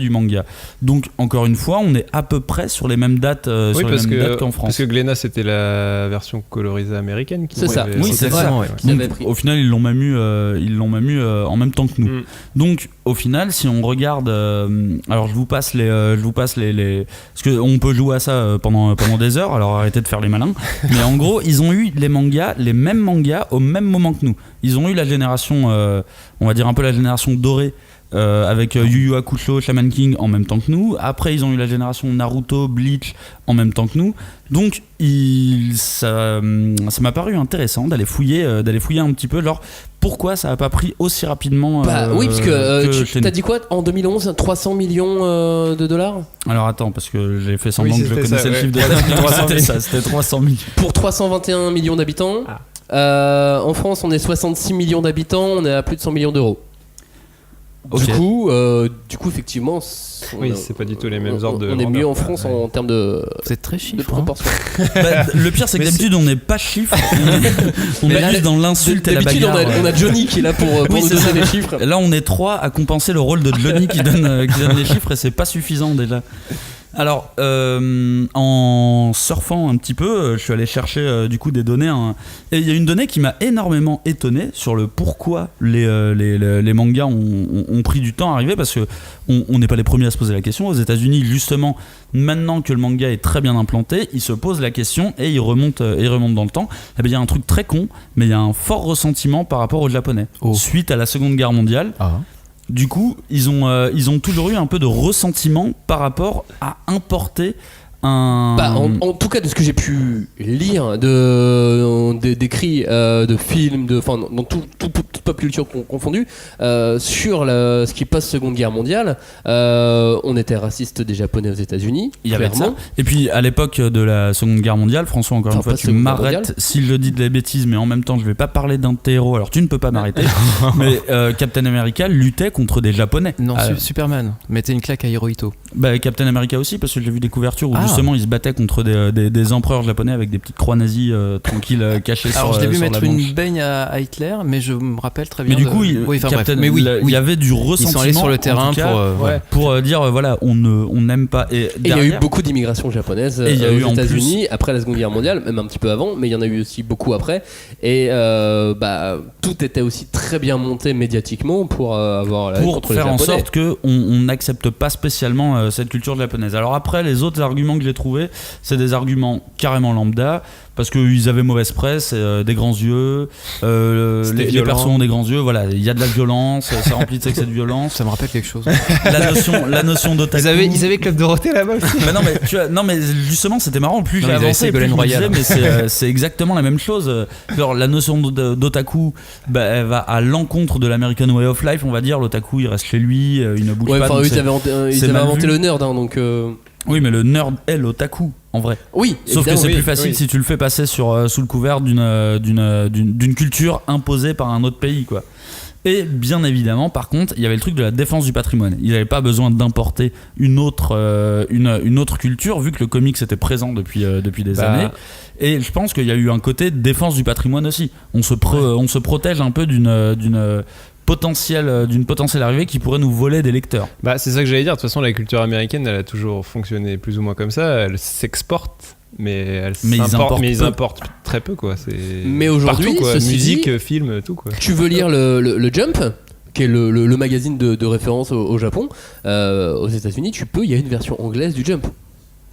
manga. Donc encore une fois, on est à peu près sur les mêmes dates, dates qu'en France. Parce que Glénat c'était la version colorisée américaine. C'est ça. Oui, c'est ça. Donc, au final, ils l'ont même eu en même temps que nous. Donc au final, si on regarde, alors je vous passe les, parce que on peut jouer à ça pendant des heures. Alors arrêtez de faire les malins. Mais en gros, ils ont eu les mêmes mangas au même moment que nous. Ils ont eu la génération, on va dire un peu la génération dorée avec Yu Yu Hakusho, Shaman King en même temps que nous. Après, ils ont eu la génération Naruto, Bleach en même temps que nous. Donc, ça m'a paru intéressant d'aller fouiller un petit peu. Genre, pourquoi ça n'a pas pris aussi rapidement oui, parce que tu t'as dit quoi en 2011 300 millions de dollars. Alors attends, parce que j'ai fait semblant que je connaissais le chiffre de c'était 300 millions. Pour 321 millions d'habitants. En France, on est 66 millions d'habitants, on est à plus de 100 millions d'euros. Okay. Du coup, effectivement, c'est pas du tout les mêmes ordres de. On est mieux en France en termes de. C'est très chiffre. De proportion. Le pire, c'est que d'habitude, on n'est pas chiffre. On est juste dans l'insulte et la bagarre. D'habitude, on a Johnny qui est là pour nous donner les chiffres. Là, on est trois à compenser le rôle de Johnny qui donne les chiffres et c'est pas suffisant déjà. Alors, en surfant un petit peu, je suis allé chercher du coup des données. Et il y a une donnée qui m'a énormément étonné sur le pourquoi les mangas ont pris du temps à arriver, parce que on n'est pas les premiers à se poser la question. Aux États-Unis, justement, maintenant que le manga est très bien implanté, ils se posent la question et ils remontent dans le temps. Et bien, il y a un truc très con, mais il y a un fort ressentiment par rapport aux Japonais suite à la Seconde Guerre mondiale. Du coup, ils ont toujours eu un peu de ressentiment par rapport à importer un... en tout cas, de ce que j'ai pu lire d'écrits, de films, dans toute pop culture confondue, sur ce qui passe Seconde Guerre mondiale, on était raciste des Japonais aux États-Unis. Il y avait ça. Et puis à l'époque de la Seconde Guerre mondiale, François, encore une fois, tu m'arrêtes si je dis de la bêtise, mais en même temps, je vais pas parler d'un de tes héros, alors tu ne peux pas m'arrêter. Mais Captain America luttait contre des Japonais. Non, Superman mettait une claque à Hirohito. Captain America aussi, parce que j'ai vu des couvertures où justement ils se battaient contre des empereurs japonais avec des petites croix nazies tranquilles cachées sur la manche. Alors je l'ai vu mettre une baigne à Hitler, mais je me rappelle très bien. Mais du coup, il y avait du ressentiment. Ils sont allés sur le terrain pour dire voilà, on n'aime pas. Et il y a eu beaucoup d'immigration japonaise aux États-Unis après la Seconde Guerre mondiale, même un petit peu avant, mais il y en a eu aussi beaucoup après. Et tout était aussi très bien monté médiatiquement pour avoir la pour faire en sorte que on n'accepte pas spécialement cette culture japonaise. Alors après, les autres arguments que j'ai trouvés, c'est des arguments carrément lambda. Parce qu'ils avaient mauvaise presse, des grands yeux, les persos ont des grands yeux, voilà, il y a de la violence, ça remplit de sexe et de violence. Ça me rappelle quelque chose. La notion d'otaku. Ils avaient Club Dorothée là-bas aussi. mais justement, c'était marrant, plus j'ai avancé, plus je me disais, mais c'est exactement la même chose. Alors, la notion d'otaku, elle va à l'encontre de l'American Way of Life, on va dire. L'otaku, il reste chez lui, il ne bouge pas. Ils avaient inventé le nerd, donc... Oui, mais le nerd est l'otaku, en vrai. Oui. Sauf que c'est plus facile si tu le fais passer sous le couvert d'une culture imposée par un autre pays, quoi. Et bien évidemment, par contre, il y avait le truc de la défense du patrimoine. Ils n'avaient pas besoin d'importer une autre culture, vu que le comics était présent depuis des années. Et je pense qu'il y a eu un côté défense du patrimoine aussi. On se protège un peu d'une potentielle arrivée qui pourrait nous voler des lecteurs. C'est ça que j'allais dire. De toute façon, la culture américaine, elle a toujours fonctionné plus ou moins comme ça. Elle s'exporte, mais ils importent très peu, quoi. Mais aujourd'hui, partout, quoi. Musique, film, tout, quoi. Tu veux lire le Jump, qui est le magazine de référence au Japon, aux États-Unis, il y a une version anglaise du Jump.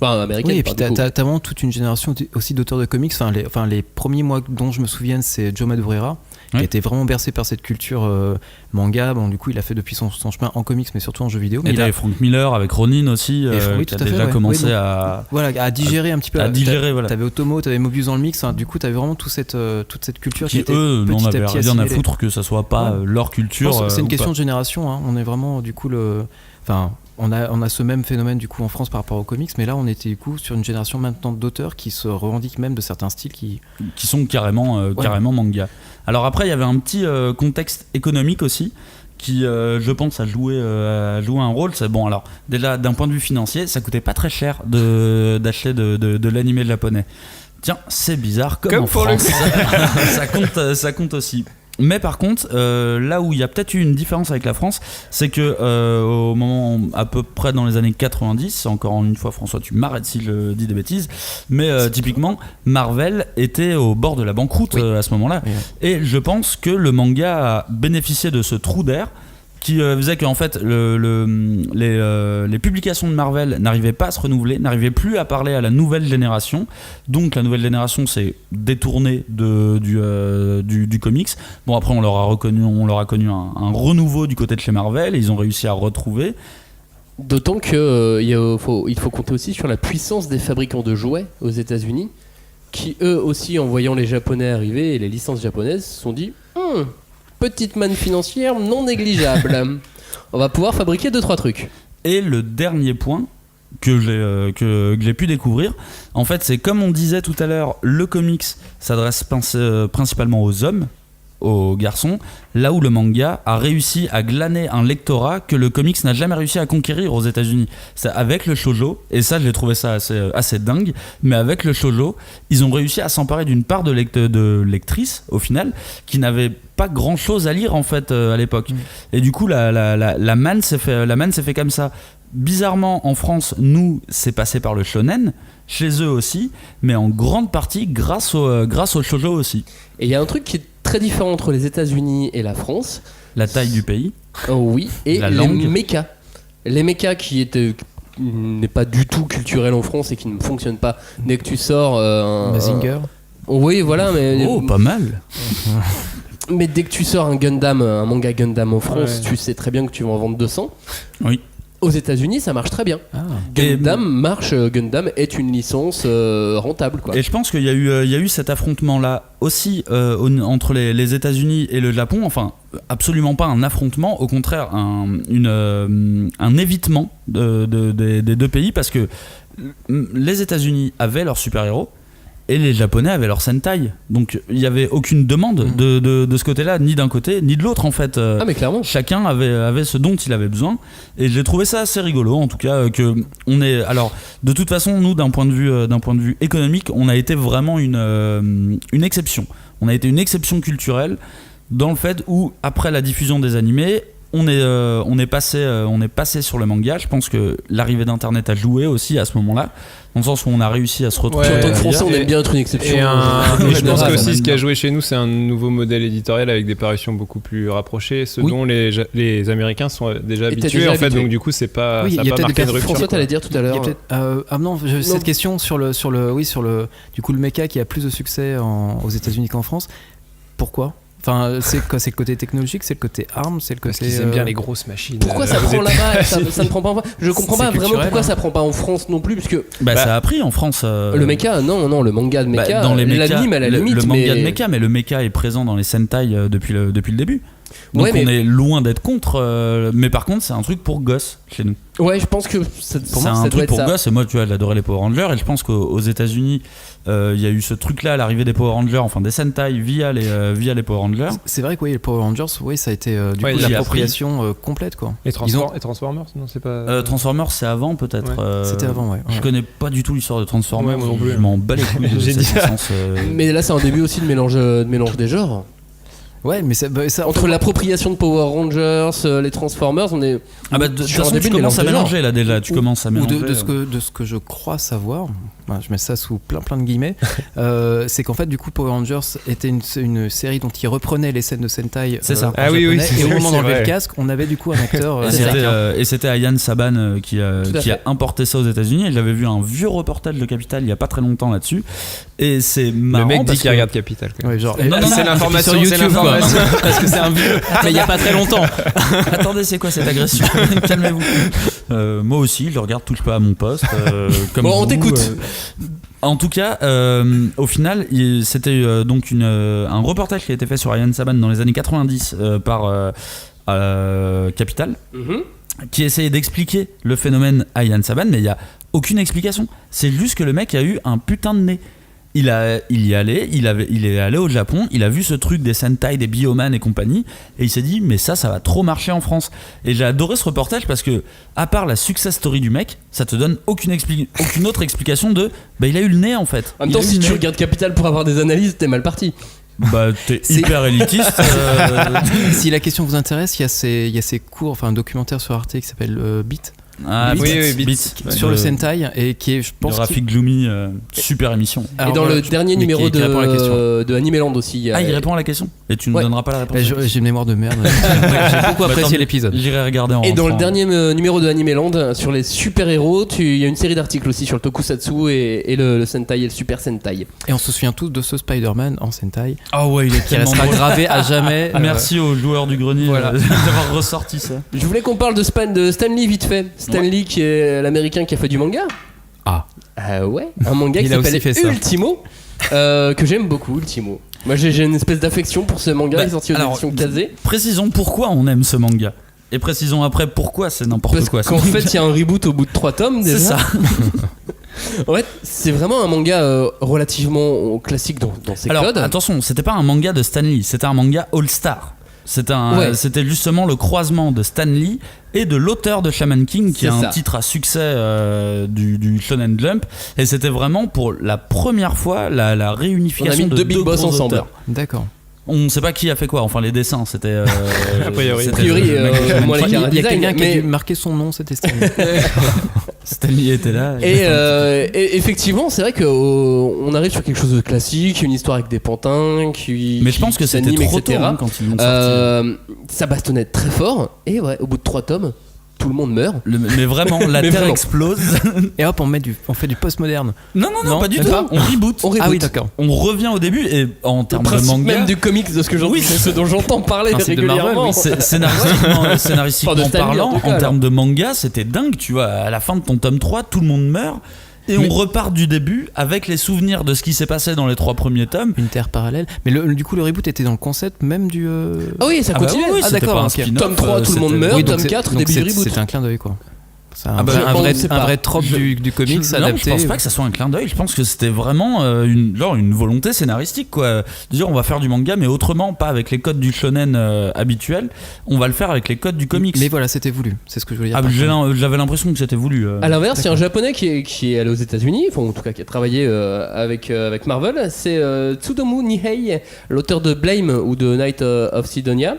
Enfin, américaine. Oui, et puis t'as vraiment toute une génération aussi d'auteurs de comics. Enfin, les premiers mois dont je me souviens, c'est Joe Madureira, qui a été vraiment bercé par cette culture manga. Bon, du coup, il a fait depuis son chemin en comics, mais surtout en jeux vidéo. Et t'avais Frank Miller avec Ronin aussi, qui a déjà commencé à digérer un petit peu. Voilà. T'avais Otomo, t'avais Mobius dans le mix. Du coup, t'avais vraiment toute cette culture qui était n'en avaient rien à foutre que ça soit pas leur culture. C'est une question de génération. On est vraiment du coup on a ce même phénomène du coup en France par rapport aux comics, mais là on était du coup sur une génération maintenant d'auteurs qui se revendiquent même de certains styles qui sont carrément manga. Alors après il y avait un petit contexte économique aussi qui je pense a joué un rôle. Bon, alors déjà d'un point de vue financier, ça coûtait pas très cher d'acheter de l'animé japonais. Tiens, c'est bizarre comme en France. ça compte aussi. Mais par contre, là où il y a peut-être eu une différence avec la France, c'est que au moment à peu près dans les années 90, encore une fois François, tu m'arrêtes si je dis des bêtises, mais typiquement Marvel était au bord de la banqueroute à ce moment-là, et je pense que le manga a bénéficié de ce trou d'air qui faisait qu'en fait les publications de Marvel n'arrivaient pas à se renouveler, n'arrivaient plus à parler à la nouvelle génération. Donc la nouvelle génération s'est détournée du comics. Bon, après on leur a connu un renouveau du côté de chez Marvel, et ils ont réussi à retrouver. D'autant qu'il faut compter aussi sur la puissance des fabricants de jouets aux États-Unis, qui eux aussi, en voyant les Japonais arriver et les licences japonaises, se sont dit petite manne financière non négligeable. On va pouvoir fabriquer 2-3 trucs. Et le dernier point que j'ai pu découvrir, en fait, c'est comme on disait tout à l'heure, le comics s'adresse principalement aux hommes, aux garçons, là où le manga a réussi à glaner un lectorat que le comics n'a jamais réussi à conquérir aux États-Unis. C'est avec le shoujo, et ça j'ai trouvé ça assez dingue, mais avec le shoujo, ils ont réussi à s'emparer d'une part de lectrices au final, qui n'avaient pas grand chose à lire en fait à l'époque. Et du coup la manne s'est fait comme ça. Bizarrement en France, nous c'est passé par le shonen, chez eux aussi, mais en grande partie grâce au shoujo aussi. Et il y a un truc qui est très différent entre les États-Unis et la France. La taille du pays. Oui, et la les langue. mechas. Les mechas qui n'est pas du tout culturel en France et qui ne fonctionne pas dès que tu sors Mazinger. Oui, voilà, mais pas mal. Mais dès que tu sors un manga Gundam en France, tu sais très bien que tu vas en vendre 200. Oui. Aux États-Unis, ça marche très bien. Gundam est une licence rentable, quoi. Et je pense qu'il y a eu cet affrontement-là aussi entre les États-Unis et le Japon. Enfin, absolument pas un affrontement, au contraire, un évitement des deux pays, parce que les États-Unis avaient leurs super-héros et les Japonais avaient leur Sentai. Donc il n'y avait aucune demande de ce côté-là, ni d'un côté ni de l'autre en fait. Mais clairement. Chacun avait ce dont il avait besoin, et j'ai trouvé ça assez rigolo en tout cas que on est. Alors de toute façon, nous d'un point de vue économique, on a été vraiment une exception. On a été une exception culturelle dans le fait où après la diffusion des animés, on est passé sur le manga. Je pense que l'arrivée d'internet a joué aussi à ce moment-là, dans le sens où on a réussi à se retrouver. En tant que Français, on aime bien être une exception. Et je pense que aussi ce qui a joué chez nous, c'est un nouveau modèle éditorial avec des parutions beaucoup plus rapprochées, dont les Américains sont déjà habitués en fait. Donc du coup, c'est pas. Oui, ça il y a pas peut-être marqué de rupture. François, t'allais dire tout à l'heure. Cette question sur le du coup le mecha qui a plus de succès aux États-Unis qu'en France. Pourquoi? Enfin, c'est le côté technologique, c'est le côté armes, c'est le côté. Parce qu'ils aiment bien les grosses machines. Pourquoi ça prend là-bas ça ne prend pas en France? Je comprends pas vraiment pourquoi ça prend pas en France non plus, puisque. Ça a pris en France. Le mecha, non, le manga de mecha. Dans les mechas, l'anime à la limite. Le manga de mecha, mais le mecha est présent dans les Sentai depuis le début. Donc on est loin d'être contre, mais par contre c'est un truc pour gosses chez nous. Ouais, je pense que c'est un truc pour gosses, et moi tu vois, j'adorais les Power Rangers, et je pense qu'aux États-Unis il y a eu ce truc là à l'arrivée des Power Rangers, enfin des Sentai via les Power Rangers. C'est vrai que les Power Rangers, ça a été du coup l'appropriation complète quoi. Et Transformers, non, c'est pas. Transformers c'est avant peut-être. C'était avant, ouais. Je connais pas du tout l'histoire de Transformers. Moi non plus. Je m'en bats les couilles de cette licence. Mais là c'est un début aussi de mélange des genres. Ouais, mais ça Entre l'appropriation de Power Rangers, les Transformers, on est. Ah bah de toute sur un façon, début tu de commences à mélange. mélanger là déjà. Tu commences à ou mélanger. de ce que je crois savoir, je mets ça sous plein de guillemets, c'est qu'en fait du coup Power Rangers était une série dont ils reprenaient les scènes de Sentai. C'est ça. Ah oui, japonais, c'est et au vrai, moment c'est d'enlever vrai. le casque, on avait du coup un acteur Et c'était Ayan Saban qui a fait. importé ça aux États-Unis. Et j'avais vu un vieux reportage de Capital il y a pas très longtemps là-dessus. Et c'est marrant. Le mec dit parce qu'il que- regarde Capital. quoi. Ouais, genre, Non, non, c'est non, l'information, sur c'est YouTube, quoi. l'information. Parce que c'est un vieux, mais il y a pas très longtemps. Attendez, c'est quoi cette agression? Calmez-vous. Moi aussi, je regarde, touche pas à mon poste. Comme Bon, on vous, t'écoute. En tout cas, au final, c'était donc un reportage qui a été fait sur Ayan Saban dans les années 90 par Capital, qui essayait d'expliquer le phénomène Ayan Saban, mais il n'y a aucune explication. C'est juste que le mec a eu un putain de nez. Il est allé au Japon, il a vu ce truc des Sentai, des Bioman et compagnie, et il s'est dit mais ça va trop marcher en France. Et j'ai adoré ce reportage parce que, à part la success story du mec, ça te donne aucune autre explication de il a eu le nez en fait. En même Il a temps, eu si le tu nez. regardes Capital pour avoir des analyses, t'es mal parti. T'es hyper élitiste. Si la question vous intéresse, il y a ces cours, enfin un documentaire sur Arte qui s'appelle Beat. Ah, Oui, Beats, Beats. Sur le Sentai et qui est, je pense, Rafik Gloomy, super émission. Et dans le dernier numéro qui répond à la question. de Animeland aussi. il y a- Il répond à la question et tu ne Ouais. donneras pas la réponse. J'ai une mémoire de merde. J'ai beaucoup apprécié l'épisode. J'irai regarder en Et dans le rentrant. dernier numéro de Animeland, sur les super-héros, il y a une série d'articles aussi sur le tokusatsu et le Sentai et le Super Sentai. Et on se souvient tous de ce Spider-Man en Sentai Ah ouais, il est qui tellement restera drôle. gravé à jamais. Merci aux joueurs du grenier Voilà. d'avoir ressorti ça. Je voulais qu'on parle de Stan Lee vite fait. Stan Lee qui est l'américain qui a fait du manga. Ah. Ouais, un manga qui Il a aussi s'appelle fait ça. Ultimo, que j'aime beaucoup, Ultimo. Moi j'ai une espèce d'affection pour ce manga qui est sorti aux éditions Kazé. Précisons pourquoi on aime ce manga. Et précisons après pourquoi c'est n'importe Parce quoi. ce qu'en manga. fait il y a un reboot au bout de 3 tomes déjà. C'est ça. En fait, c'est vraiment un manga relativement classique dans ses Alors codes. attention, c'était pas un manga de Stan Lee, c'était un manga All-Star. C'était justement le croisement de Stan Lee et de l'auteur de Shaman King, qui est un titre à succès du Shonen Jump. Et c'était vraiment pour la première fois la réunification On a mis de deux big boss gros ensemble. auteurs. D'accord. On ne sait pas qui a fait quoi, enfin les dessins c'était. A priori. c'était A priori, le mec de Shaman moi, les King. caras Il y a design, quelqu'un qui a mais- dû marquer son nom, c'était Stanley. Stan Lee était là. Et effectivement, c'est vrai qu'on arrive sur quelque chose de classique, une histoire avec des pantins Mais je pense que c'était s'animent, trop etc. tôt hein, quand ils l'ont sorti. Ça bastonnait très fort, et ouais, au bout de 3 tomes, tout le monde meurt. Mais vraiment, la Mais Terre vraiment. explose. Et hop, on fait du postmoderne. Non, pas du même tout. pas. On reboot. On reboot. Ah oui, d'accord. On revient au début et en Le termes de principe manga. même du comics, de ce que j'entends, Oui, c'est ce dont j'entends parler Principe de Marvel, régulièrement. oui. Scénaristiquement Enfin, de Stan Lee, parlant, en tout cas, en alors. termes de manga, c'était dingue, tu vois. À la fin de ton tome 3, tout le monde meurt. Et on repart du début avec les souvenirs de ce qui s'est passé dans les 3 premiers tomes. Une terre parallèle. Mais du coup, le reboot était dans le concept même du. Ah oui, ça Ah bah continue. oui, Ah, c'était d'accord, pas un ok. spin-off, Tome 3, tout le monde c'était- meurt. Oui, tome donc 4, début du reboot. C'est un clin d'œil, quoi. C'est Ah bah, on sait pas. un vrai trope du comics Non, adapté. je pense pas que ça soit un clin d'œil. Je pense que c'était vraiment une volonté scénaristique, quoi. De dire on va faire du manga, mais autrement, pas avec les codes du shonen habituel. On va le faire avec les codes du comics. Mais voilà, c'était voulu. C'est ce que je voulais dire. Ah, par contre. j'avais l'impression que c'était voulu. À l'inverse, il y a un japonais qui est allé aux États-Unis, enfin en tout cas qui a travaillé avec Marvel, c'est Tsutomu Nihei, l'auteur de Blame ou de Night of Sidonia,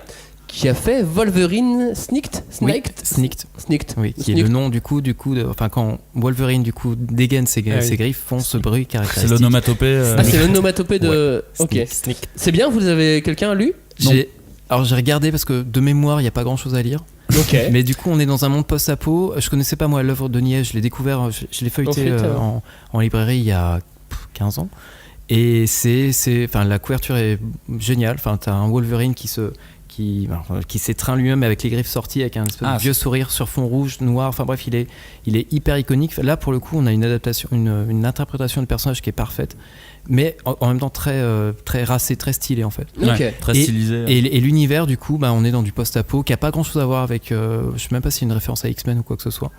qui a fait Wolverine Snicked. Oui, Snicked. Oui, qui est le nom du coup enfin quand Wolverine du coup dégaine ses griffes font ce bruit C'est caractéristique. l'onomatopée. Ah, c'est l'onomatopée de. Ouais. Ok. Snicked. C'est bien, vous avez quelqu'un lu? J'ai regardé parce que de mémoire il n'y a pas grand chose à lire. Ok. Mais du coup on est dans un monde post-apo. Je connaissais pas moi l'œuvre de Niège, je l'ai découvert, je l'ai feuilleté en librairie il y a 15 ans. Et enfin la couverture est géniale. Enfin t'as un Wolverine qui s'étreint lui-même avec les griffes sorties, avec un espèce de vieux sourire sur fond rouge, noir. Enfin bref, il est hyper iconique. Là pour le coup on a une adaptation, une interprétation du personnage qui est parfaite, mais en même temps très racée, très stylée en fait. Ok. Très stylisé. Et l'univers du coup, on est dans du post-apo qui a pas grand-chose à voir avec, je sais même pas si c'est une référence à X-Men ou quoi que ce soit.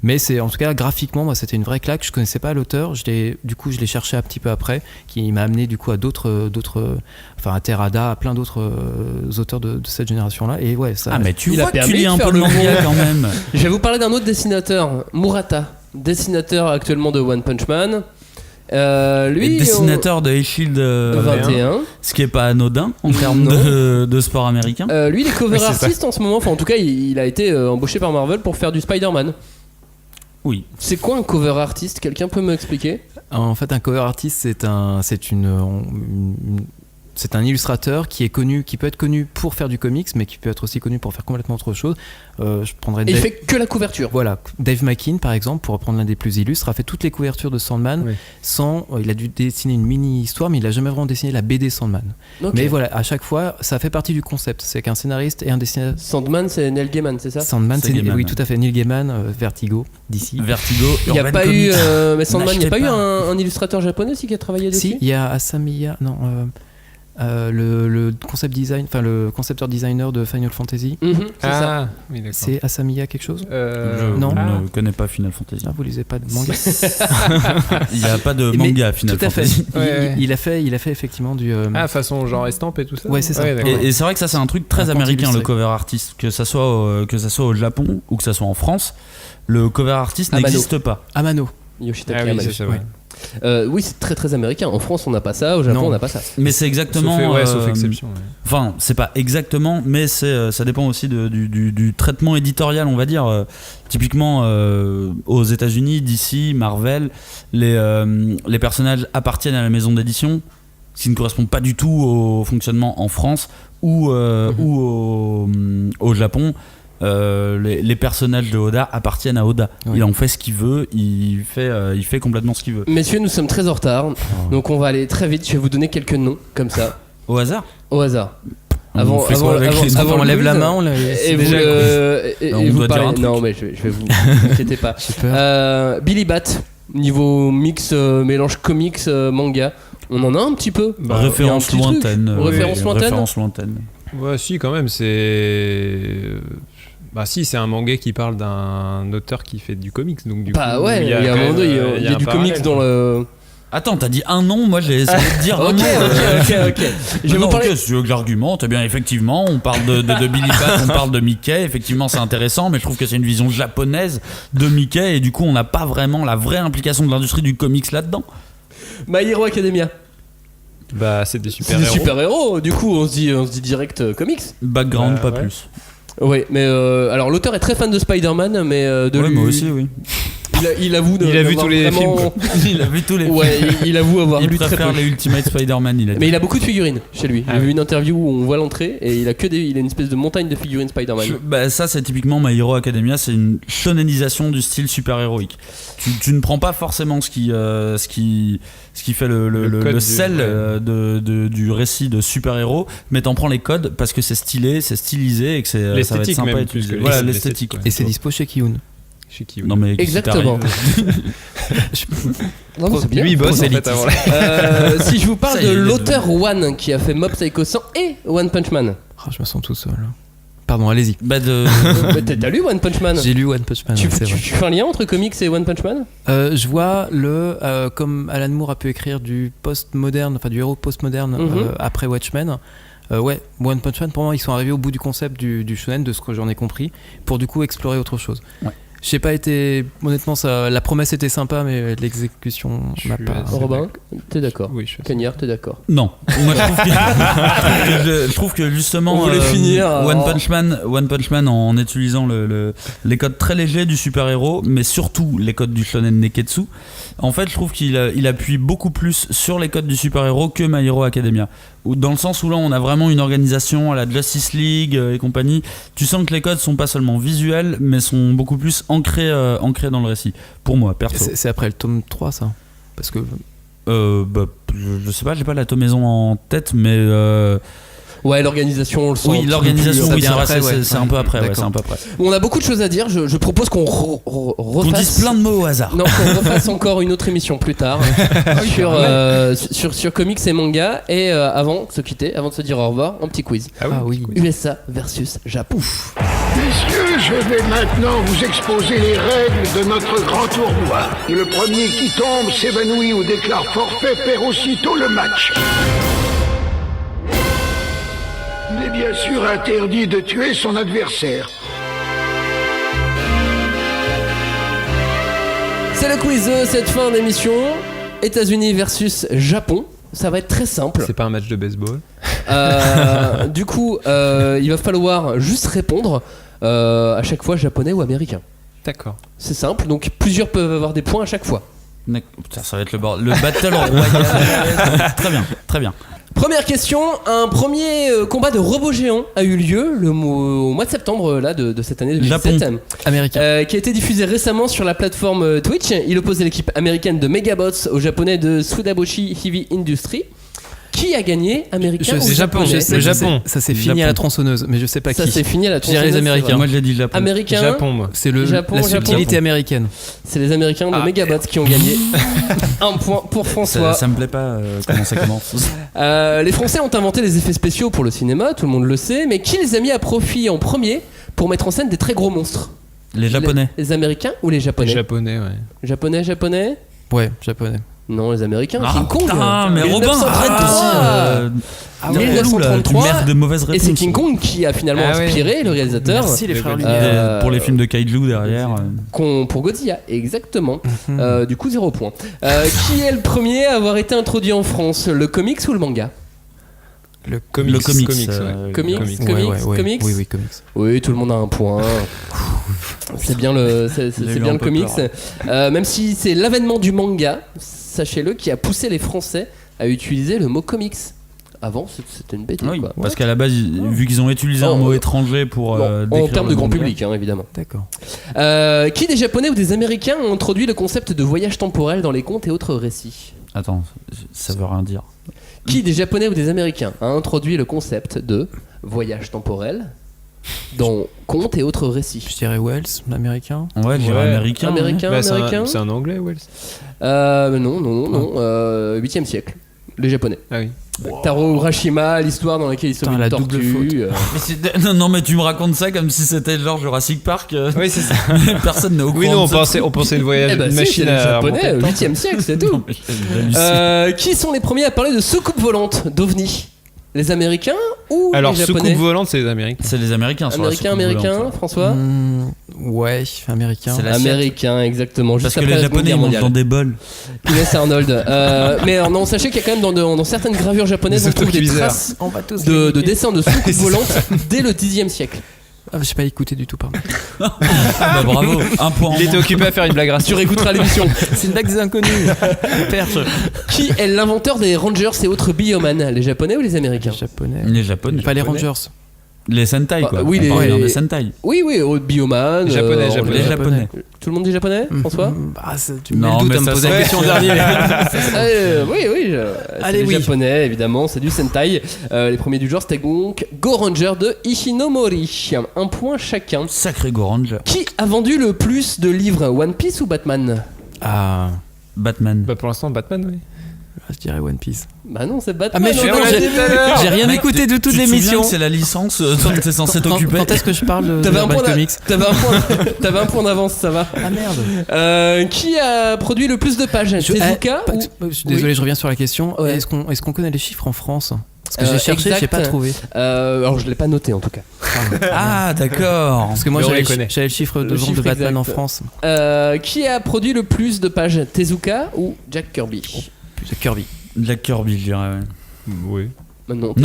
Mais c'est en tout cas graphiquement, moi c'était une vraie claque. Je connaissais pas l'auteur, je l'ai cherché un petit peu après, qui m'a amené du coup à d'autres, enfin à Terada, à plein d'autres auteurs de cette génération-là. Et ouais, ça. Ah mais tu Il a vois que tu permis lis de un faire peu de le manga bon. quand même. Je vais vous parler d'un autre dessinateur, Murata, dessinateur actuellement de One Punch Man, Lui, et dessinateur de Shield 21. Ce qui est pas anodin en termes de sport américain. Lui, il est cover artiste en ce moment. Enfin, en tout cas, il a été embauché par Marvel pour faire du Spider-Man. Oui. C'est quoi un cover artiste? Quelqu'un peut me expliquer? En fait, un cover artist, c'est un illustrateur qui est connu, qui peut être connu pour faire du comics, mais qui peut être aussi connu pour faire complètement autre chose. Je prendrais. Et il fait que la couverture. Voilà, Dave McKean par exemple, pour reprendre l'un des plus illustres, a fait toutes les couvertures de Sandman. Oui. Il a dû dessiner une mini histoire, mais il a jamais vraiment dessiné la BD Sandman. Okay. Mais voilà, à chaque fois, ça fait partie du concept. C'est qu'un scénariste et un dessinateur. Sandman, c'est Neil Gaiman, c'est ça? Sandman, c'est oui, tout à fait. Neil Gaiman, Vertigo, d'ici. Vertigo. Il n'y a pas eu, mais Sandman, il n'y a pas eu un illustrateur japonais aussi qui a travaillé dessus? Si, il y a Asamiya, non. Le concept design, enfin le concepteur designer de Final Fantasy. C'est ça. Oui, d'accord. C'est Asamiya quelque chose. Je ne connais pas Final Fantasy. Ah, vous lisez pas de manga. Il n'y a pas de manga Final Fantasy. Tout à fait. Il a fait effectivement du. Façon genre estampe et tout ça. Ouais, c'est ça. Et c'est vrai que ça c'est un truc très américain, le cover artist, que ça soit au Japon ou que ça soit en France, le cover artist n'existe pas. Amano. Yoshitaka oui, Amano. c'est vrai. Oui, c'est très très américain. En France, on n'a pas ça. Au Japon, on n'a pas ça. Mais c'est exactement. Sauf exception. Ouais. Enfin, c'est pas exactement, mais ça dépend aussi du traitement éditorial, on va dire. Typiquement, aux États-Unis, DC, Marvel, les personnages appartiennent à la maison d'édition, ce qui ne correspond pas du tout au fonctionnement en France ou au Japon. Les personnages de Oda appartiennent à Oda. Oui. Il en fait ce qu'il veut, il fait complètement ce qu'il veut. Messieurs, nous sommes très en retard, donc on va aller très vite. Je vais vous donner quelques noms comme ça. Au hasard. Avant on lève la main, et vous parlez. Non, mais je vais vous. Inquiétez pas. Billy Bat, niveau mix mélange comics manga, on en a un petit peu. Référence lointaine. Référence lointaine. Ouais, si, quand même, c'est. Si, c'est un manga qui parle d'un auteur qui fait du comics, donc du coup. Ouais, il y a un moment donné, il y a du comics dans le. Attends, t'as dit un nom, moi j'ai essayé de dire un nom. Ok. Je vais vous parler. Si tu veux que j'argumente, bien effectivement, on parle de Billy Bat, on parle de Mickey, effectivement c'est intéressant, mais je trouve que c'est une vision japonaise de Mickey, et du coup on n'a pas vraiment la vraie implication de l'industrie du comics là-dedans. My Hero Academia. C'est des super-héros. C'est des super-héros, du coup on se dit direct comics. Background, pas plus. Oui, mais alors l'auteur est très fan de Spider-Man, mais lui. Moi aussi, oui. Il avoue il a vu tous les films. Il a vu tous les films. Ouais, il avoue avoir lu très peu. Il préfère les Ultimate Spider-Man. Mais il a beaucoup de figurines chez lui. J'ai vu une interview où on voit l'entrée et il a une espèce de montagne de figurines Spider-Man. Ça, c'est typiquement My Hero Academia. C'est une shonenisation du style super-héroïque. Tu ne prends pas forcément ce qui fait le sel du récit de super-héros, mais t'en prends les codes parce que c'est stylé, c'est stylisé et que ça va être sympa à utiliser. Voilà, l'esthétique. Et c'est dispo chez Kiyun. Non mais exactement. Non, c'est bien. Lui il bosse en fait avant. Si je vous parle de l'auteur One qui a fait Mob Psycho 100 et One Punch Man. Je me sens tout seul. Pardon, allez-y. T'as lu One Punch Man? J'ai lu One Punch Man. Tu fais un lien entre comics et One Punch Man? Je vois comme Alan Moore a pu écrire du post-moderne, enfin du héros post-moderne après Watchmen. One Punch Man, pour moi, ils sont arrivés au bout du concept du shonen, de ce que j'en ai compris, pour du coup explorer autre chose. Ouais. J'ai pas été. Honnêtement, la promesse était sympa, mais l'exécution m'a pas. Robin, t'es d'accord? Oui, je suis. Cagnard, t'es d'accord? Non. Moi, je trouve que justement. One Punch Man, en utilisant les codes très légers du super-héros, mais surtout les codes du shonen Neketsu, en fait, je trouve qu'il appuie beaucoup plus sur les codes du super-héros que My Hero Academia. Dans le sens où là on a vraiment une organisation à la Justice League et compagnie. Tu sens que les codes sont pas seulement visuels mais sont beaucoup plus ancrés dans le récit. Pour moi, perso. C'est après le tome 3 ça? Parce que... je sais pas, j'ai pas la tomaison en tête mais... Ouais, l'organisation, on le sent. Oui, l'organisation, c'est un peu après. C'est un peu après. On a beaucoup de choses à dire. Je propose qu'on refasse. Qu'on dise plein de mots au hasard. Non, qu'on refasse encore une autre émission plus tard sur comics et manga. Et avant de se quitter, avant de se dire au revoir, un petit quiz. Oui. USA versus Japon. Messieurs, je vais maintenant vous exposer les règles de notre grand tournoi. Le premier qui tombe, s'évanouit ou déclare forfait, perd aussitôt le match. Il est bien sûr interdit de tuer son adversaire. C'est le quiz de cette fin d'émission. États-Unis versus Japon. Ça va être très simple. C'est pas un match de baseball. Du coup, il va falloir juste répondre à chaque fois japonais ou américain. D'accord. C'est simple, donc plusieurs peuvent avoir des points à chaque fois. Ça va être le battle royal. Très bien. Première question, un premier combat de robots géants a eu lieu au mois de septembre là, de cette année 2017. Japon. Américain. Qui a été diffusé récemment sur la plateforme Twitch. Il opposait l'équipe américaine de Megabots aux japonais de Sudaboshi Heavy Industry. Qui a gagné, américain ou japonais? Le Japon. Ça s'est fini à la tronçonneuse, mais je sais pas qui. Ça s'est fini à la Je dirais tronçonneuse. les Américains. Moi, je l'ai dit Japon. Américain. Japon, moi. C'est Japon, la subtilité américaine. C'est les Américains de Megabots qui ont gagné. Un point pour François. Ça me plaît pas comment ça commence. Les Français ont inventé les effets spéciaux pour le cinéma, tout le monde le sait, mais qui les a mis à profit en premier pour mettre en scène des très gros monstres? Les Japonais. Les Américains ou les Japonais? Les Japonais, ouais. Japonais? Ouais, japonais. Non, les Américains. King Kong. Putain, mais Robin, 1933. Merde de mauvaise Et réponse. c'est King Kong qui a finalement inspiré le réalisateur. Merci les frères Lumière. Pour les films de Kaiju derrière. Pour Godzilla, exactement. Du coup, 0 point. Qui est le premier à avoir été introduit en France? Le comics ou le manga? Le comics. Comics. Oui, comics. Oui, tout le monde a un point. C'est bien le comics. Même si c'est l'avènement du manga, sachez-le, qui a poussé les Français à utiliser le mot comics. Avant, c'était une bêtise. Oui, quoi. parce qu'à la base, vu qu'ils ont utilisé un mot étranger pour en termes de grand public, hein, évidemment. D'accord. Qui des Japonais ou des Américains ont introduit le concept de voyage temporel dans les contes et autres récits? Attends, ça veut rien dire. Qui des Japonais ou des Américains a introduit le concept de voyage temporel dans contes et autres récits? Je dirais Wells, l'américain. Ouais, je dirais américain. Américain. C'est un anglais, Wells. Non. 8e siècle. Les Japonais. Ah oui. Taro Urashima, l'histoire dans laquelle il sauve une tortue. Non, mais tu me racontes ça comme si c'était genre Jurassic Park. Oui, c'est ça. Personne n'est au courant. Oui, non, on pensait une voyage, une machine les à Japonais, 8e siècle, c'est tout. Qui sont les premiers à parler de soucoupe volante, d'OVNI? Les Américains ou Alors, les Japonais? soucoupe volante, c'est les Américains. C'est les Américains. Américain, François? Ouais, américain. C'est Américain, exactement. Parce que les Japonais, ils mangent dans des bols. Inès Arnold. Mais non, sachez qu'il y a quand même dans certaines gravures japonaises, on trouve des traces de dessins de soucoupes volantes dès le 10e siècle. Ah, j'ai pas écouté du tout, pardon. Bah, bravo, un point. Il était occupé à faire une blague raciste. Tu réécouteras l'émission. C'est une blague des inconnus. Perche. Qui est l'inventeur des Rangers et autres bioman? Les Japonais ou les Américains? Les Japonais. Pas les Rangers. Les Sentai, quoi. Oui, les Sentai. Oui, bioman. Les Japonais. Les Japonais. Tout le monde dit japonais, François? Tu me mets le doute à me poser la question dernier. Oui. Allez, les Japonais, évidemment, c'est du Sentai. Les premiers du genre, c'était donc Go Ranger de Ishinomori. Un point chacun. Sacré Go Ranger. Qui a vendu le plus de livres, One Piece ou Batman? Batman. Bah, pour l'instant, Batman, oui. Je dirais One Piece. Bah non, c'est Batman. Ah, mais j'ai rien écouté de toute l'émission. C'est la licence dont t'es censé t'occuper. Quand est-ce que je parle de T'avais un point d'avance, ça va. Ah merde. Qui a produit le plus de pages, Tezuka Je suis désolé, je reviens sur la question. Ouais. Est-ce qu'on connaît les chiffres en France? Parce que j'ai cherché, exact. j'ai pas trouvé. Alors je l'ai pas noté en tout cas. Ah d'accord. Parce que moi j'avais le chiffre de vente de Batman en France. Qui a produit le plus de pages, Tezuka ou Jack Kirby? Kirby. Jack Kirby, je dirais. Oui. Non.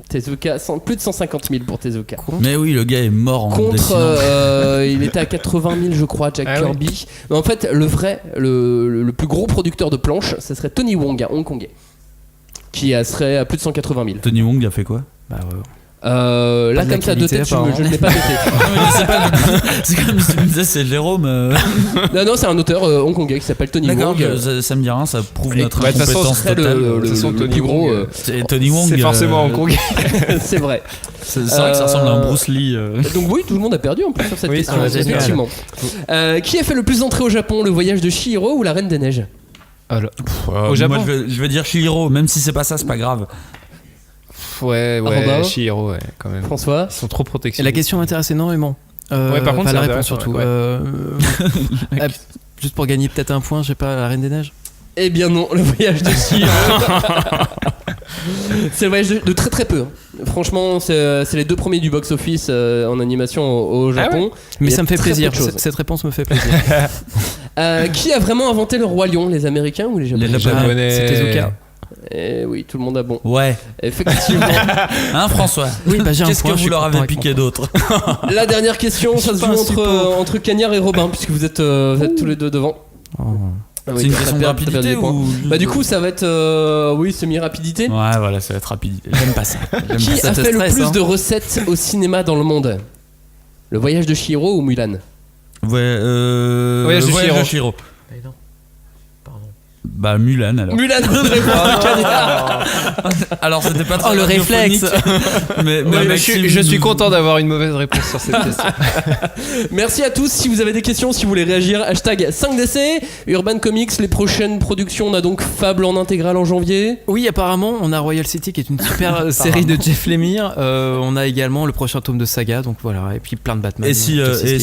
Tezuka, plus de 150 000 pour Tezuka. Mais oui, le gars est mort en dessinant. Il était à 80 000 je crois, Jack Kirby. Oui. Mais en fait, le plus gros producteur de planches, ce serait Tony Wong, un hongkongais, qui serait à plus de 180 000. Tony Wong a fait quoi? Bah ouais. Là comme ça de tête je ne l'ai pas noté. C'est comme si tu me disais c'est Jérôme. Non, c'est un auteur hongkongais qui s'appelle Tony Wong. Ça me dit rien, ça prouve notre de toute façon, incompétence totale. Le plus gros. Tony Wong. C'est forcément hongkongais. C'est vrai. C'est vrai que ça ressemble à un Bruce Lee. Donc oui, tout le monde a perdu en plus sur cette question. Effectivement. Qui a fait le plus d'entrées au Japon, le voyage de Chihiro ou la Reine des Neiges? Au Japon. Moi je vais dire Chihiro, même si c'est pas ça, c'est pas grave. Ouais, Chihiro, ouais, quand même. François? Ils sont trop protections. La question m'intéresse énormément. Par contre, la réponse surtout. Juste pour gagner peut-être un point, je sais pas, la Reine des Neiges? Eh bien non, le voyage de Chihiro. C'est le voyage de très très peu. Franchement, c'est les deux premiers du box-office en animation au Japon. Mais ça me fait plaisir. Cette réponse me fait plaisir. Qui a vraiment inventé le roi lion, les Américains ou les Japonais? Les Japonais. C'était Zoka. Oui, tout le monde a bon. Ouais. Effectivement. Hein, François? Oui, bah j'ai un Qu'est-ce que point, je vous suis leur content avez avec piqué mon d'autre? La dernière question, ça se joue entre Cagnard et Robin, puisque vous êtes tous les deux devant. Oh. Ah oui, C'est une ça question de perd des rapidité points. ou... Bah du coup ça va être oui semi-rapidité. Ouais, voilà, ça va être rapidité. J'aime pas ça. Qui Ça a te fait le stresse, plus hein. de recettes au cinéma dans le monde? Le voyage de Chihiro ou Mulan? Ouais, Voyage de Chihiro. Mais non. Pardon. Bah Mulan alors. Mulan, bonne réponse de Cagnard. Alors c'était pas très Oh, le radiophonique, réflexe. mais Je suis content d'avoir une mauvaise réponse sur cette question. Merci à tous. Si vous avez des questions, si vous voulez réagir, hashtag 5DC. Urban Comics, les prochaines productions. On a donc Fable en intégrale en janvier. Oui, apparemment, on a Royal City qui est une super série de Jeff Lemire. On a également le prochain tome de Saga, donc voilà, et puis plein de Batman. Et si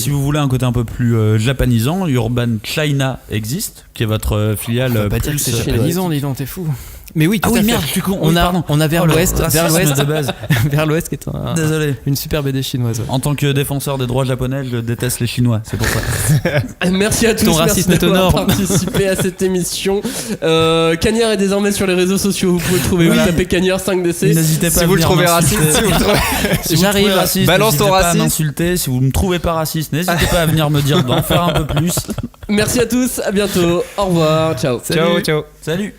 vous voulez un côté un peu plus japanisant, Urban China existe, qui est votre filiale. On va pas dire que c'est japonisant, dis donc, t'es fou. Mais oui, tout Ah oui, à fait. merde, je suis con. Oui, pardon. On a vers Oh, le l'ouest, racisme de base. vers l'ouest qui est Désolé. une super BD chinoise. En tant que défenseur des droits japonais, je déteste les Chinois, c'est pour ça. Merci à tous. Ton racisme merci d'avoir t'honore. participé à cette émission. Cagnard est désormais sur les réseaux sociaux. Vous pouvez le trouver. Voilà. Oui, tapez Cagnard 5DC. N'hésitez pas Si à vous le venir trouvez m'insulter. raciste, si vous le trouvez... Si vous J'arrive. le trouvez raciste, Balance ton n'hésitez pas à racisme. m'insulter. Si vous me trouvez pas raciste, n'hésitez pas à venir me dire d'en faire un peu plus. Merci à tous. À bientôt. Au revoir. Ciao. Ciao, ciao. Salut.